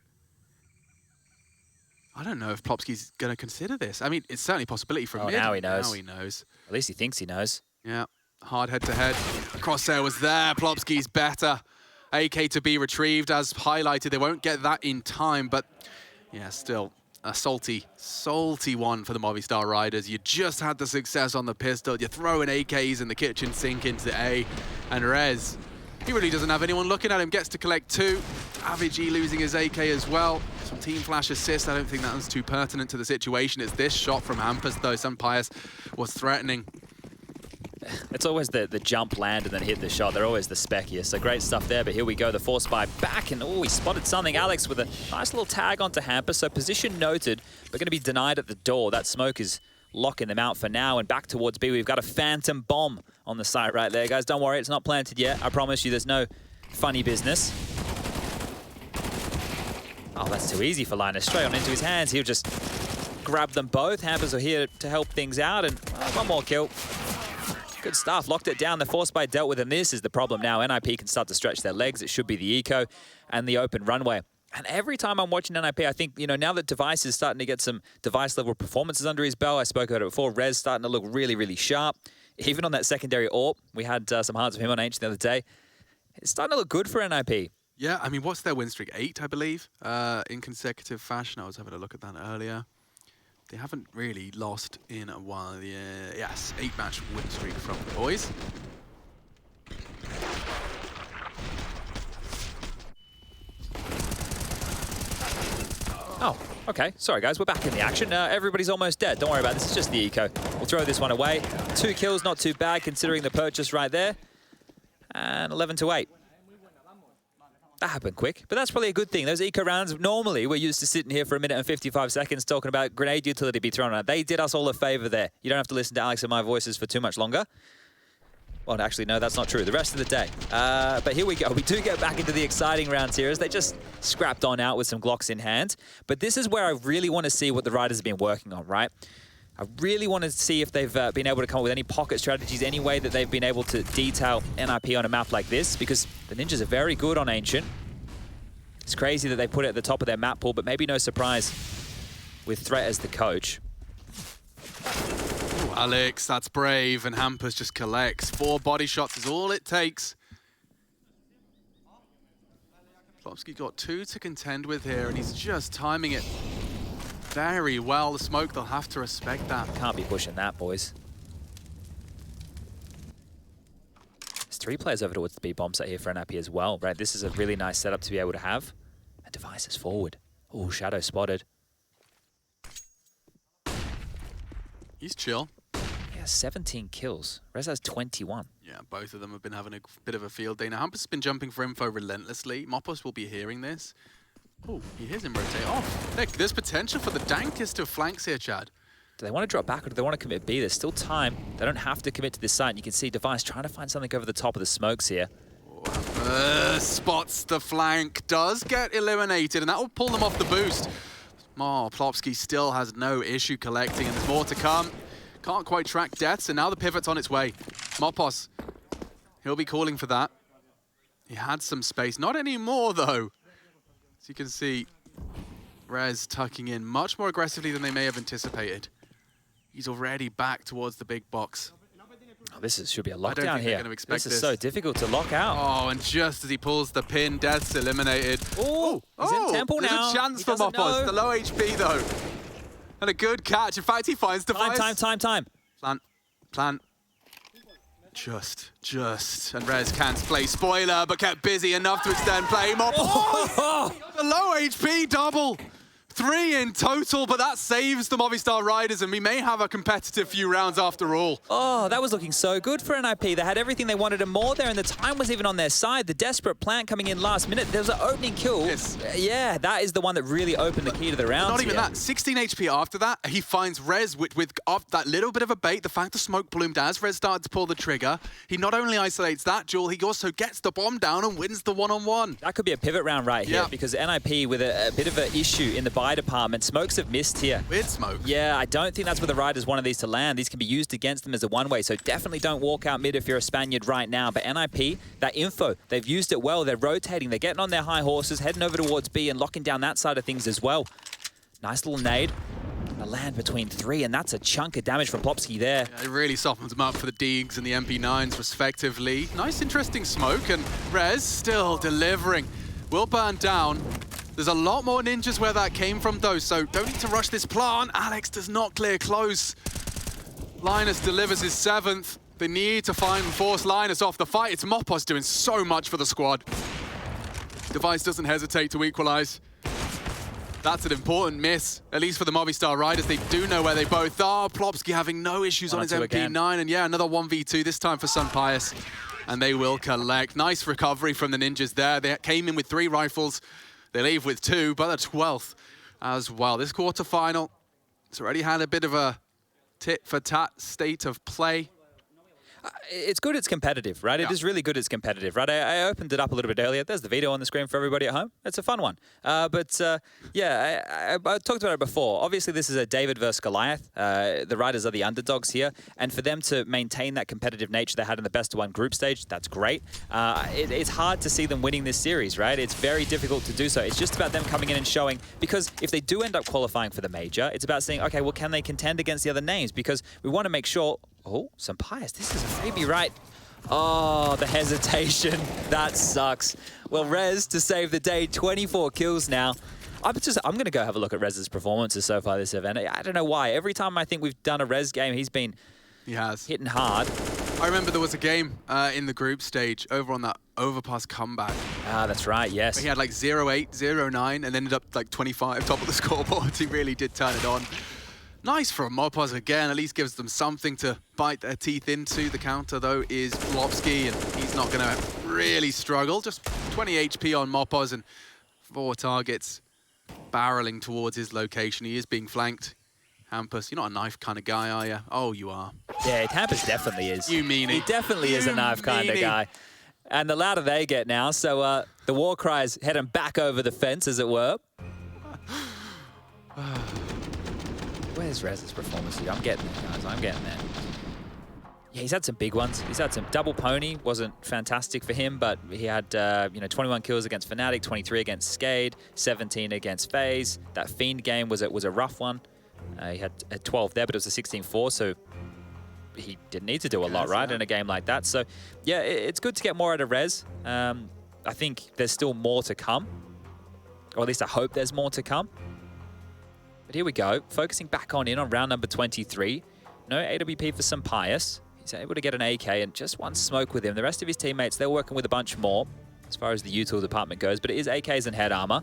I don't know if Plopsky's going to consider this. I mean, it's certainly a possibility for mid. Now he knows. Now he knows. At least he thinks he knows. Yeah, hard head-to-head. Crosshair was there. Plopsky's better. AK to be retrieved, as highlighted. They won't get that in time, but yeah, still a salty, salty one for the Movistar Riders. You just had the success on the pistol. You're throwing AKs in the kitchen sink into A, and Rez, he really doesn't have anyone looking at him. Gets to collect 2. Avicii losing his AK as well. Some team flash assist. I don't think that was too pertinent to the situation. It's this shot from Hampus, though. Some Pyjamas was threatening. It's always the jump, land, and then hit the shot. They're always the speckiest. So great stuff there, but here we go. The force buy back, and oh, he spotted something. Alex with a nice little tag onto Hampus. So position noted, but going to be denied at the door. That smoke is locking them out for now, and back towards B. We've got a phantom bomb on the site right there, guys. Don't worry, it's not planted yet. I promise you, there's no funny business. Oh, that's too easy for Linus. Straight on into his hands. He'll just grab them both. Hampers are here to help things out, and one more kill. Good stuff. Locked it down. The force buy dealt with, and this is the problem now. NIP can start to stretch their legs. It should be the eco and the open runway. And every time I'm watching NIP, I think, you know, now that Device is starting to get some Device-level performances under his belt, I spoke about it before, Rez starting to look really, really sharp. Even on that secondary AWP, we had some hearts of him on H the other day. It's starting to look good for NIP. Yeah, I mean, what's their win streak? 8, I believe, in consecutive fashion. I was having a look at that earlier. They haven't really lost in a while. Yes, 8-match win streak from the boys. Oh, okay. Sorry, guys. We're back in the action. Everybody's almost dead. Don't worry about this. It's just the eco. We'll throw this one away. 2 kills, not too bad, considering the purchase right there. And 11-8. That happened quick, but that's probably a good thing. Those eco rounds, normally we're used to sitting here for 1 minute and 55 seconds talking about grenade utility be thrown out. They did us all a favor there. You don't have to listen to Alex and my voices for too much longer. Well, actually, no, that's not true. The rest of the day. But here we go. We do get back into the exciting rounds here as they just scrapped on out with some Glocks in hand. But this is where I really want to see what the Riders have been working on, right? I really want to see if they've been able to come up with any pocket strategies, any way that they've been able to detail NIP on a map like this, because the Ninjas are very good on Ancient. It's crazy that they put it at the top of their map pool, but maybe no surprise with Threat as the coach. Ooh, Alex, that's brave, and Hampus just collects. 4 body shots is all it takes. Plopsky got 2 to contend with here, and he's just timing it very well. The smoke, they'll have to respect that. Can't be pushing that, boys. There's 3 players over towards the B bomb site here for NIP as well, right? This is a really nice setup to be able to have. And Device is forward. Oh, Shadow spotted. He's chill. Yeah, 17 kills. Rez has 21. Yeah, both of them have been having a bit of a field day. Now, Hampus has been jumping for info relentlessly. Mopos will be hearing this. Oh, he hears him rotate off. Nick, there's potential for the dankest of flanks here, Chad. Do they want to drop back or do they want to commit B? There's still time. They don't have to commit to this site. And you can see Device trying to find something over the top of the smokes here. Spots the flank, does get eliminated, and that will pull them off the boost. Oh, Plopsky still has no issue collecting, and there's more to come. Can't quite track deaths, and now the pivot's on its way. Mopos, he'll be calling for that. He had some space, not anymore though. As you can see, Rez tucking in much more aggressively than they may have anticipated. He's already back towards the big box. Oh, this should be a lockdown here. This is so difficult to lock out. Oh, and just as he pulls the pin, Death's eliminated. Oh, he's in Temple now. There's a chance for Mopos. The low HP though. And a good catch. In fact, he finds Device. Time. Plant. Just. And Rez can't play spoiler, but kept busy enough to extend play. Mopos. Oh! The low HP double. 3 in total, but that saves the Movistar Riders, and we may have a competitive few rounds after all. Oh, that was looking so good for NIP. They had everything they wanted and more there, and the time was even on their side. The desperate plant coming in last minute. There was an opening kill. Yes. Yeah, that is the one that really opened the key to the round. Not even that. 16 HP after that. He finds Rez with that little bit of a bait. The fact the smoke bloomed as Rez started to pull the trigger. He not only isolates that duel, he also gets the bomb down and wins the one-on-one. That could be a pivot round right here, because NIP with a bit of an issue in the buy department. Smokes have missed here. Weird smoke. Yeah, I don't think that's where the Riders wanted these to land. These can be used against them as a one-way, so definitely don't walk out mid if you're a Spaniard right now. But NIP, that info, they've used it well. They're rotating. They're getting on their high horses, heading over towards B and locking down that side of things as well. Nice little nade. A land between 3, and that's a chunk of damage from Plopsky there. Yeah, it really softens them up for the Deegs and the MP9s respectively. Nice, interesting smoke, and Rez still delivering. Will burn down. There's a lot more ninjas where that came from, though, so don't need to rush this plant. Alex does not clear close. Linus delivers his 7th. They need to find and force Linus off the fight. It's Mopos doing so much for the squad. Device doesn't hesitate to equalize. That's an important miss, at least for the Movistar Riders. They do know where they both are. Plopsky having no issues on his MP9, and yeah, another 1v2, this time for Sun Pius. And they will collect. Nice recovery from the ninjas there. They came in with 3 rifles. They leave with 2, but a 12th as well. This quarterfinal, it's already had a bit of a tit-for-tat state of play. It's good, it's competitive, right? Yeah. It is really good, it's competitive, right? I opened it up a little bit earlier. There's the video on the screen for everybody at home. It's a fun one. Yeah, I talked about it before. Obviously, this is a David versus Goliath. The Riders are the underdogs here. And for them to maintain that competitive nature they had in the best-of-1 group stage, that's great. It's hard to see them winning this series, right? It's very difficult to do so. It's just about them coming in and showing, because if they do end up qualifying for the major, it's about saying, okay, well, can they contend against the other names? Because we want to make sure. Oh, some Pius. This is a freebie, right? Oh, the hesitation. That sucks. Well, Rez to save the day, 24 kills now. I'm going to go have a look at Rez's performances so far this event. I don't know why. Every time I think we've done a Rez game, he's been hitting hard. I remember there was a game in the group stage over on that overpass comeback. Ah, that's right, yes. He had like 0-8, 0-9, and ended up like 25 top of the scoreboard. He really did turn it on. Nice from Mopos again, at least gives them something to bite their teeth into. The counter, though, is Plopsky, and he's not going to really struggle. Just 20 HP on Mopos and 4 targets barreling towards his location. He is being flanked. Hampus, you're not a knife kind of guy, are you? Oh, you are. Yeah, Hampus definitely is. You mean it. He definitely is a knife kind of guy. And the louder they get now, so the war cry's heading back over the fence, as it were. Where's Rez's performance? I'm getting there, guys. I'm getting there. Yeah, he's had some big ones. He's had some double pony. Wasn't fantastic for him, but he had 21 kills against Fnatic, 23 against Skade, 17 against FaZe. That Fiend game was a rough one. He had a 12 there, but it was a 16-4, so he didn't need to do a lot, right, in a game like that. So, yeah, it's good to get more out of Rez. I think there's still more to come, or at least I hope there's more to come. But here we go, focusing back on round number 23. No AWP for Sun Pius. He's able to get an AK and just one smoke with him. The rest of his teammates, they're working with a bunch more as far as the util department goes, but it is AKs and head armor.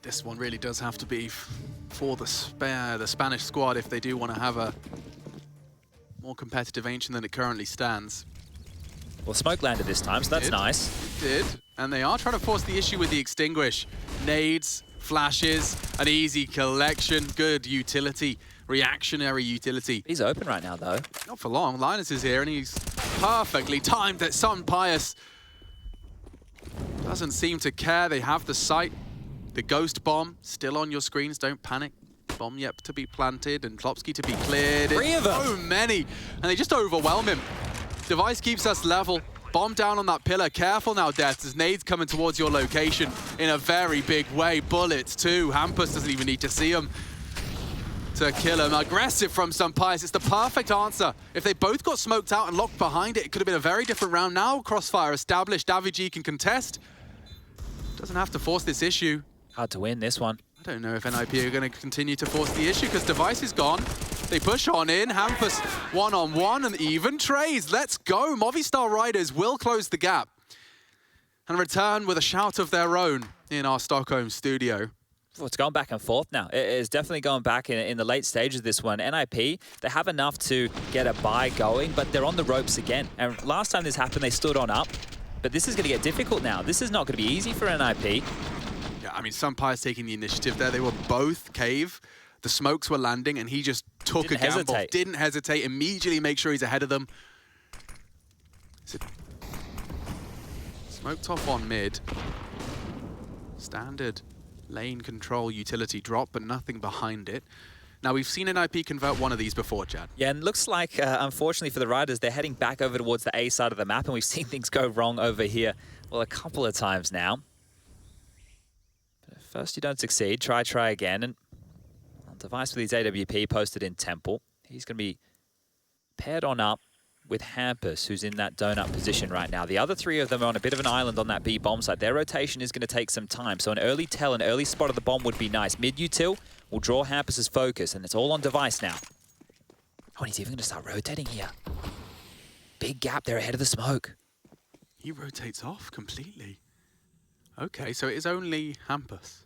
This one really does have to be for the Spanish squad if they do want to have a more competitive ancient than it currently stands. Well, smoke landed this time, so that's nice. It did, and they are trying to force the issue with the extinguish. Nades, flashes, an easy collection, good utility, reactionary utility. He's open right now, though. Not for long. Linus is here, and he's perfectly timed that Sun Pius doesn't seem to care. They have the sight. The ghost bomb still on your screens. Don't panic. Bomb yet to be planted, and Plopsky to be cleared. 3 of them. So many, and they just overwhelm him. Device keeps us level. Bomb down on that pillar. Careful now, Death. There's nades coming towards your location in a very big way. Bullets, too. Hampus doesn't even need to see him to kill him. Aggressive from Sun Pius. It's the perfect answer. If they both got smoked out and locked behind it, it could have been a very different round. Now, Crossfire established. Davigi can contest. Doesn't have to force this issue. Hard to win this one. I don't know if NIP are going to continue to force the issue because Device is gone. They push on in. Hampus one-on-one and even trades. Let's go. Movistar Riders will close the gap and return with a shout of their own in our Stockholm studio. Well, it's going back and forth now. It's definitely going back in the late stages of this one. NIP, they have enough to get a buy going, but they're on the ropes again. And last time this happened, they stood on up. But this is going to get difficult now. This is not going to be easy for NIP. Yeah, I mean, Sunpire's taking the initiative there. They were both cave. The smokes were landing, and he just took a gamble. Didn't hesitate. Immediately make sure he's ahead of them. Smoked off on mid. Standard lane control utility drop, but nothing behind it. Now, we've seen NIP convert one of these before, Chad. Yeah, and looks like, unfortunately for the Riders, they're heading back over towards the A side of the map, and we've seen things go wrong over here, well, a couple of times now. But at first you don't succeed, try again, and device with his AWP posted in Temple. He's going to be paired on up with Hampus, who's in that donut position right now. The other three of them are on a bit of an island on that B bomb site. Their rotation is going to take some time, so an early tell, an early spot of the bomb would be nice. Mid-util will draw Hampus's focus, and it's all on device now. Oh, and he's even going to start rotating here. Big gap there ahead of the smoke. He rotates off completely. Okay, so it is only Hampus.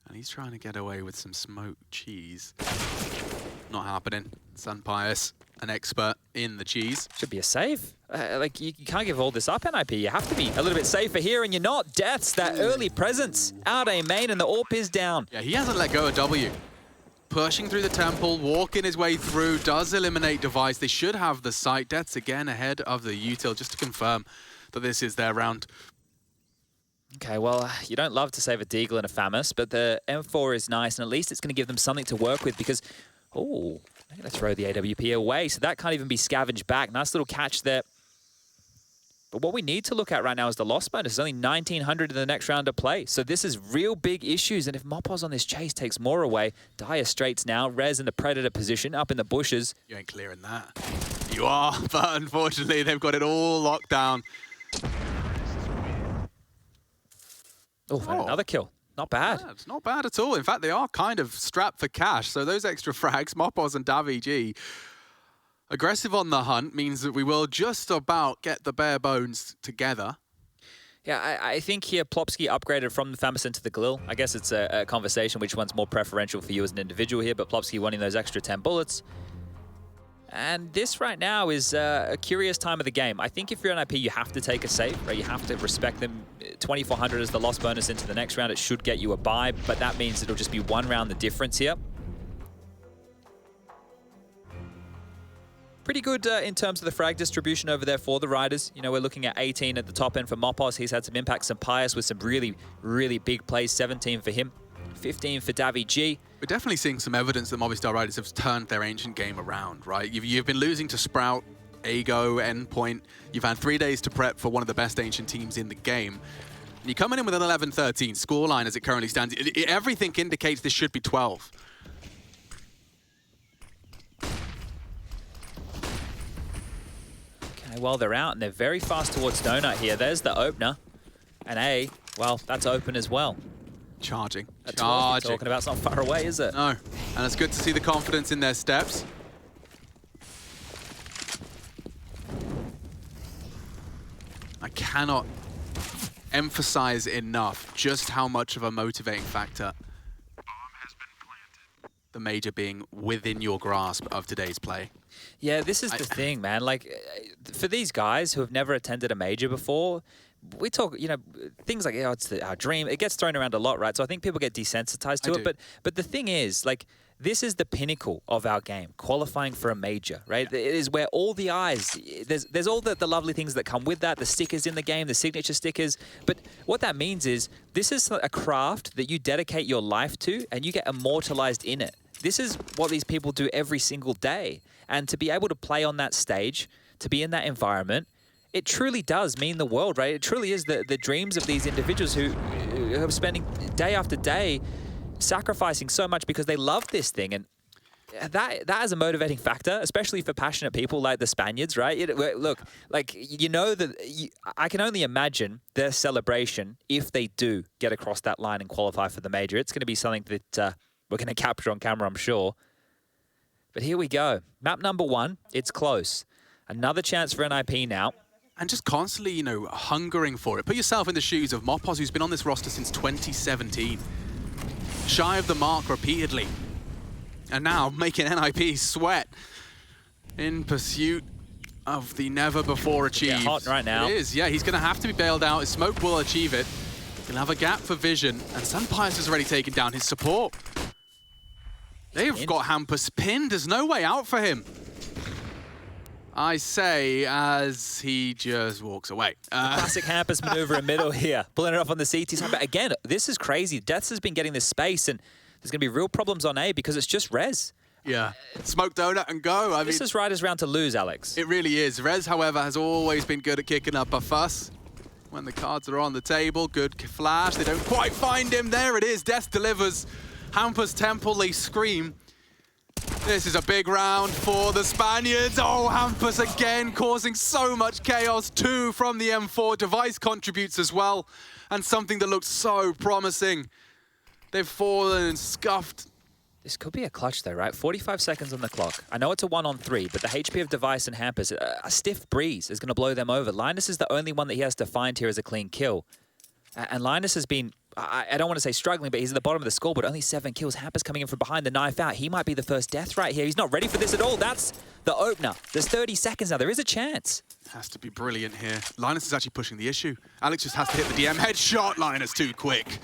And he's trying to get away with some smoked cheese. Not happening. Sunpire's an expert in the cheese. Should be a save. Like, you can't give all this up, NIP. You have to be a little bit safer here, and you're not. Death's that early presence. Out A main, and the AWP is down. Yeah, he hasn't let go of W. Pushing through the temple, walking his way through, does eliminate device. They should have the site. Death's again ahead of the util, just to confirm that this is their round. Okay, well, you don't love to save a Deagle and a Famus, but the M4 is nice, and at least it's going to give them something to work with because, oh, they're going to throw the AWP away, so that can't even be scavenged back. Nice little catch there. But what we need to look at right now is the loss bonus. It's only 1,900 in the next round of play, so this is real big issues, and if Mopos on this chase takes more away, Dire Straits now, Rez in the Predator position, up in the bushes. You ain't clearing that. You are, but unfortunately, they've got it all locked down. Oh, and another kill. Not bad. Yeah, it's not bad at all. In fact, they are kind of strapped for cash. So those extra frags, Mopos and Davy aggressive on the hunt means that we will just about get the bare bones together. Yeah, I think here Plopsky upgraded from the Famus into the Glil. I guess it's a conversation which one's more preferential for you as an individual here, but Plopsky wanting those extra 10 bullets. And this right now is a curious time of the game. I think if you're an IP, you have to take a save, right? You have to respect them. 2,400 is the loss bonus into the next round. It should get you a buy, but that means it'll just be one round the difference here. Pretty good in terms of the frag distribution over there for the Riders. You know, we're looking at 18 at the top end for Mopos. He's had some impact, some Pyjamas with some really, really big plays. 17 for him, 15 for Davy G. We're definitely seeing some evidence that Movistar Riders have turned their ancient game around, right? You've been losing to Sprout, Ago, Endpoint. You've had 3 days to prep for one of the best ancient teams in the game. And you're coming in with an 11-13 scoreline as it currently stands. Everything indicates this should be 12. Okay, well, they're out, and they're very fast towards Donut here. There's the opener. And A, well, that's open as well. Charging. Talking about, it's not far away, is it? No. And it's good to see the confidence in their steps. I cannot emphasize enough just how much of a motivating factor the major being within your grasp of today's play. Yeah, this is the thing, man. Like, for these guys who have never attended a major before, we talk, you know, things like, oh, it's our dream. It gets thrown around a lot, right? So I think people get desensitized to it. But the thing is, like, this is the pinnacle of our game, qualifying for a major, right? Yeah. It is where all the eyes, there's all the lovely things that come with that, the stickers in the game, the signature stickers. But what that means is this is a craft that you dedicate your life to and you get immortalized in it. This is what these people do every single day. And to be able to play on that stage, to be in that environment, it truly does mean the world, right? It truly is the dreams of these individuals who are spending day after day sacrificing so much because they love this thing. And that is a motivating factor, especially for passionate people like the Spaniards, right? Look, like, you know that I can only imagine their celebration if they do get across that line and qualify for the major. It's going to be something that we're going to capture on camera, I'm sure. But here we go. Map number 1, it's close. Another chance for NIP now. And just constantly, you know, hungering for it. Put yourself in the shoes of Mopos, who's been on this roster since 2017. shy of the mark repeatedly. And now making NIP sweat in pursuit of the never before achieved. Yeah, hot right now. It is, yeah, he's going to have to be bailed out. His smoke will achieve it. He'll have a gap for vision, and Sunpius has already taken down his support. They've got Hampus pinned. There's no way out for him. I say as he just walks away. Classic Hampus maneuver in middle here. Pulling it off on the CT side. But again, this is crazy. Deaths has been getting this space, and there's going to be real problems on A because it's just Rez. Yeah. Smoke donut and go. This is Riders' round to lose, Alex. It really is. Rez, however, has always been good at kicking up a fuss. When the cards are on the table, good flash. They don't quite find him. There it is. Death delivers. Hampus Temple, they scream. This is a big round for the Spaniards. Oh, Hampus again causing so much chaos. 2 from the M4. Device contributes as well. And something that looked so promising. They've fallen and scuffed. This could be a clutch though, right? 45 seconds on the clock. I know it's a 1-on-3, but the HP of Device and Hampus, a stiff breeze is going to blow them over. Linus is the only one that he has to find here as a clean kill. And Linus has been, I don't want to say struggling, but he's at the bottom of the scoreboard. Only 7 kills. Hampus coming in from behind the knife out. He might be the first death right here. He's not ready for this at all. That's the opener. There's 30 seconds now. There is a chance. Has to be brilliant here. Linus is actually pushing the issue. Alex just has to hit the DM. Headshot. Linus too quick.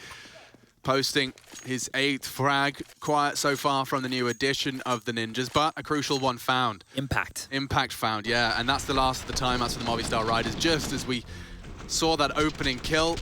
Posting his 8th frag. Quiet so far from the new edition of the Ninjas, but a crucial one found. Impact. Impact found, yeah. And that's the last of the timeouts for the Movistar Riders. Just as we saw that opening kill,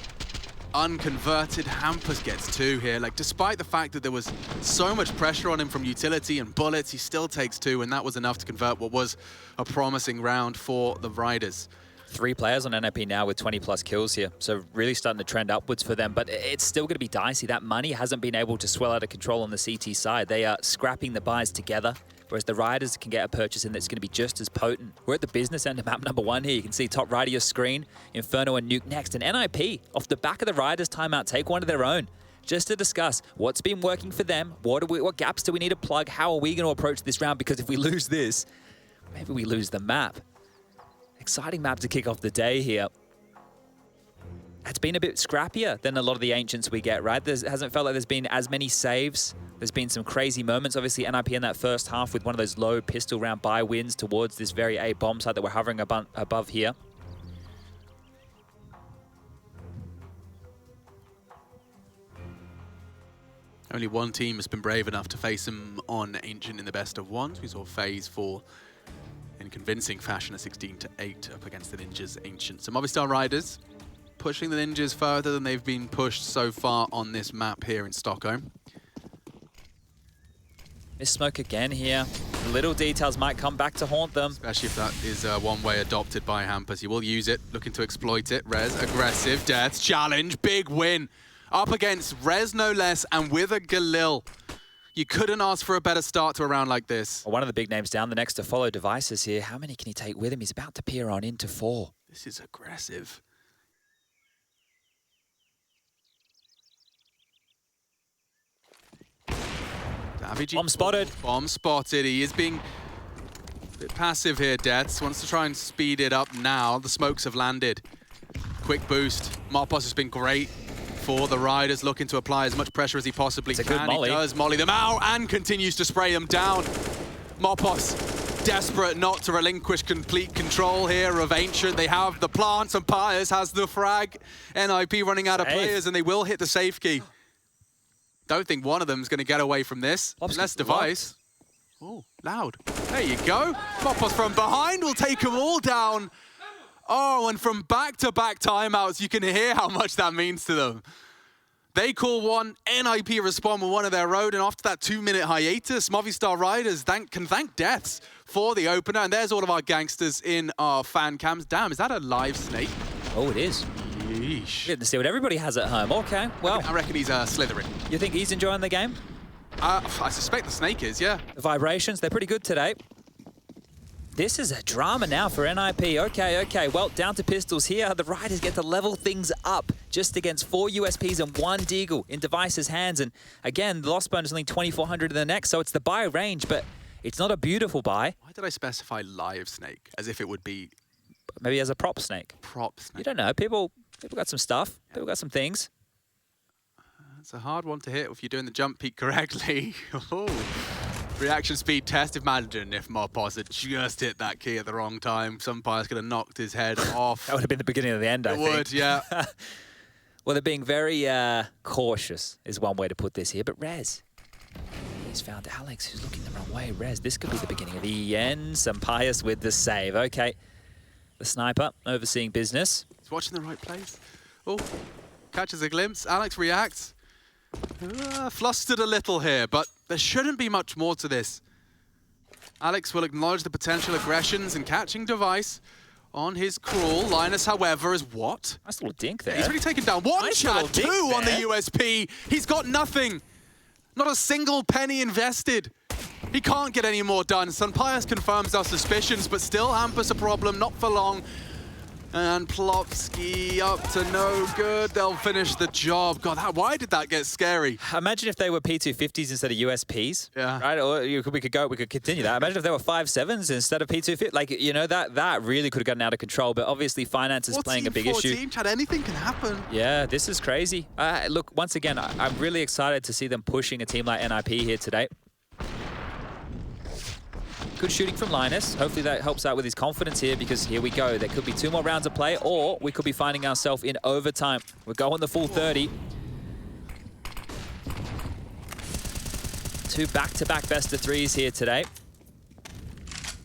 unconverted, Hampus gets 2 here. Like, despite the fact that there was so much pressure on him from utility and bullets, he still takes 2, and that was enough to convert what was a promising round for the Riders. 3 players on NIP now with 20+ kills here, so really starting to trend upwards for them, but it's still going to be dicey. That money hasn't been able to swell out of control on the CT side. They are scrapping the buys together, whereas the Riders can get a purchase in that's going to be just as potent. We're at the business end of map number 1 here. You can see top right of your screen, Inferno and Nuke next, and NIP off the back of the Riders timeout take one of their own. Just to discuss what's been working for them, what gaps do we need to plug, how are we going to approach this round, because if we lose this, maybe we lose the map. Exciting map to kick off the day here. It's been a bit scrappier than a lot of the Ancients we get, right? There hasn't felt like there's been as many saves. There's been some crazy moments. Obviously, NIP in that first half with one of those low pistol round buy wins towards this very A bomb site that we're hovering above here. Only one team has been brave enough to face him on Ancient in the best of ones. We saw FaZe fall in convincing fashion at 16-8 up against the Ninjas Ancient. So Movistar Riders pushing the Ninjas further than they've been pushed so far on this map here in Stockholm. Miss smoke again here. Little details might come back to haunt them. Especially if that is one way adopted by Hampus. He will use it, looking to exploit it. Rez, aggressive, Death, challenge, big win. Up against Rez no less, and with a Galil. You couldn't ask for a better start to a round like this. One of the big names down, the next to follow Devices here. How many can he take with him? He's about to peer on into 4. This is aggressive. Bomb spotted. Bomb spotted. He is being a bit passive here, Deaths. Wants to try and speed it up now. The smokes have landed. Quick boost. Mopos has been great for the Riders, looking to apply as much pressure as he possibly can. Good molly. He does molly them out and continues to spray them down. Mopos desperate not to relinquish complete control here of Ancient. They have the plants and Pyjamas has the frag. NIP running out of players and they will hit the safe key. Don't think one of them is going to get away from this. Unless Device. Oh, loud. There you go. Mopos from behind will take them all down. Oh, and from back-to-back timeouts, you can hear how much that means to them. They call one, NIP respond with one of their own, and after that 2-minute hiatus, Movistar Riders can thank Deaths for the opener, and there's all of our gangsters in our fan cams. Damn, is that a live snake? Oh, it is. Yeesh. Good to see what everybody has at home. Okay, well. I reckon he's Slytherin. You think he's enjoying the game? I suspect the snake is, yeah. The vibrations, they're pretty good today. This is a drama now for NIP. Okay. Well, down to pistols here. The Riders get to level things up just against 4 USPs and 1 Deagle in Device's hands. And again, the loss bonus is only 2,400 in the next, so it's the buy range, but it's not a beautiful buy. Why did I specify live snake? As if it would be... Maybe as a prop snake. Prop snake. You don't know. People got some stuff. People got some things. It's a hard one to hit if you're doing the jump peak correctly. Oh. Reaction speed test. Imagine if Mopos had just hit that key at the wrong time. Sunpire's could have knocked his head off. That would have been the beginning of the end, I think. It would, yeah. Well, they're being very cautious is one way to put this here. But Rez, he's found Alex, who's looking the wrong way. Rez, this could be the beginning of the end. Sunpire's with the save. Okay. The sniper overseeing business. He's watching the right place. Oh, catches a glimpse. Alex reacts. Flustered a little here, but there shouldn't be much more to this. Alex will acknowledge the potential aggressions and catching Device on his crawl. Linus, however, is what? Nice little dink there. He's already taken down one, Nice Chad, little dink two on the there. USP. He's got nothing. Not a single penny invested. He can't get any more done. Sunpire's confirms our suspicions, but still Hampus a problem, not for long. And Plopsky up to no good. They'll finish the job. God, why did that get scary? Imagine if they were P250s instead of USPs. Yeah. Right? Or we could continue that. Imagine if they were 5.7s instead of P250. Like, you know, that really could have gotten out of control. But obviously, finance is playing a big issue. 14, Chad, anything can happen. Yeah, this is crazy. Look, once again, I'm really excited to see them pushing a team like NIP here today. Good shooting from Linus. Hopefully that helps out with his confidence here, because here we go. There could be 2 more rounds of play, or we could be finding ourselves in overtime. We're going the full 30. 2 back-to-back best of 3s here today.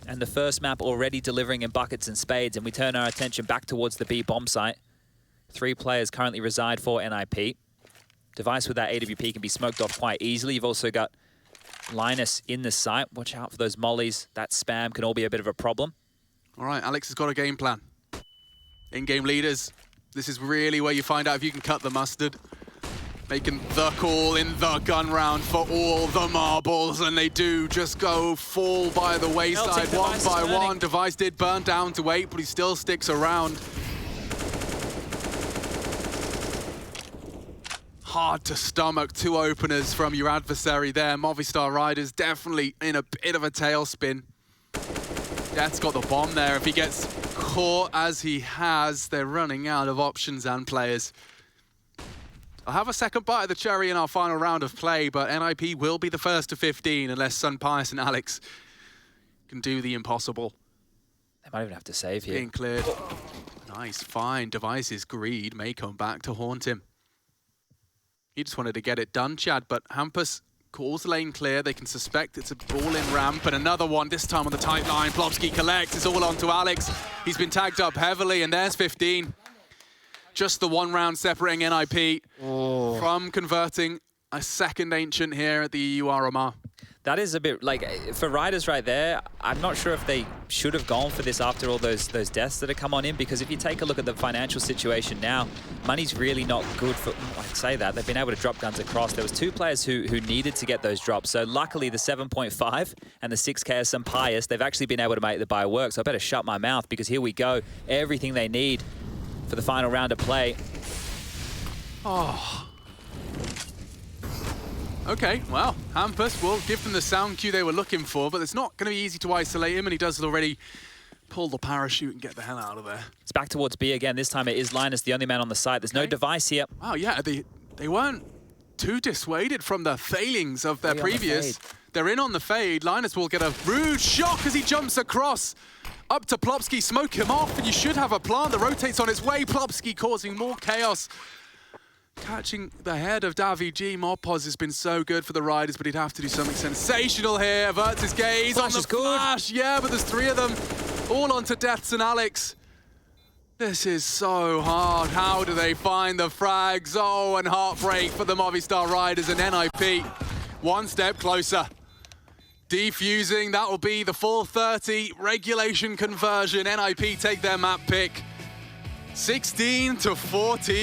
And the first map already delivering in buckets and spades, and we turn our attention back towards the B bomb site. 3 players currently reside for NIP. Device with that AWP can be smoked off quite easily. You've also got Linus in the site. Watch out for those mollies. That spam can all be a bit of a problem. All right, Alex has got a game plan. In-game leaders, this is really where you find out if you can cut the mustard. Making the call in the gun round for all the marbles, and they do just fall by the wayside one by one. Device did burn down to 8, but he still sticks around. Hard to stomach 2 openers from your adversary there. Movistar Riders definitely in a bit of a tailspin. Death's got the bomb there. If he gets caught as he has, they're running out of options and players. I'll have a second bite of the cherry in our final round of play, but NIP will be the first to 15 unless Sunpius and Alex can do the impossible. They might even have to save here. Being cleared. Nice, fine. Device's greed may come back to haunt him. He just wanted to get it done, Chad, but Hampus calls the lane clear. They can suspect it's a ball-in ramp, and another one, this time on the tight line. Plopsky collects. It's all on to Alex. He's been tagged up heavily, and there's 15. Just the 1 round separating NIP from converting a second Ancient here at the EU RMR. That is a bit, like, for Riders right there, I'm not sure if they should have gone for this after all those deaths that have come on in, because if you take a look at the financial situation now, money's really not good for, I'd say that. They've been able to drop guns across. There was 2 players who needed to get those drops. So luckily the 7.5 and the 6K of Sunpius, they've actually been able to make the buy work. So I better shut my mouth, because here we go. Everything they need for the final round of play. Oh. Okay, well, Hampus will give them the sound cue they were looking for, but it's not going to be easy to isolate him, and he does already pull the parachute and get the hell out of there. It's back towards B again. This time it is Linus, the only man on the site. There's no Device here. Wow, yeah, they weren't too dissuaded from the failings of their previous. They're in on the fade. Linus will get a rude shock as he jumps across. Up to Plopsky, smoke him off, and you should have a plant that rotates on its way. Plopsky causing more chaos. Catching the head of Davi G. Mopos has been so good for the Riders, but he'd have to do something sensational here. Averts his gaze on the flash. Yeah, but there's 3 of them. All onto Deaths and Alex. This is so hard. How do they find the frags? Oh, and heartbreak for the Movistar Riders and NIP. 1 step closer. Defusing, that will be the full 30 regulation conversion. NIP take their map pick. 16-14.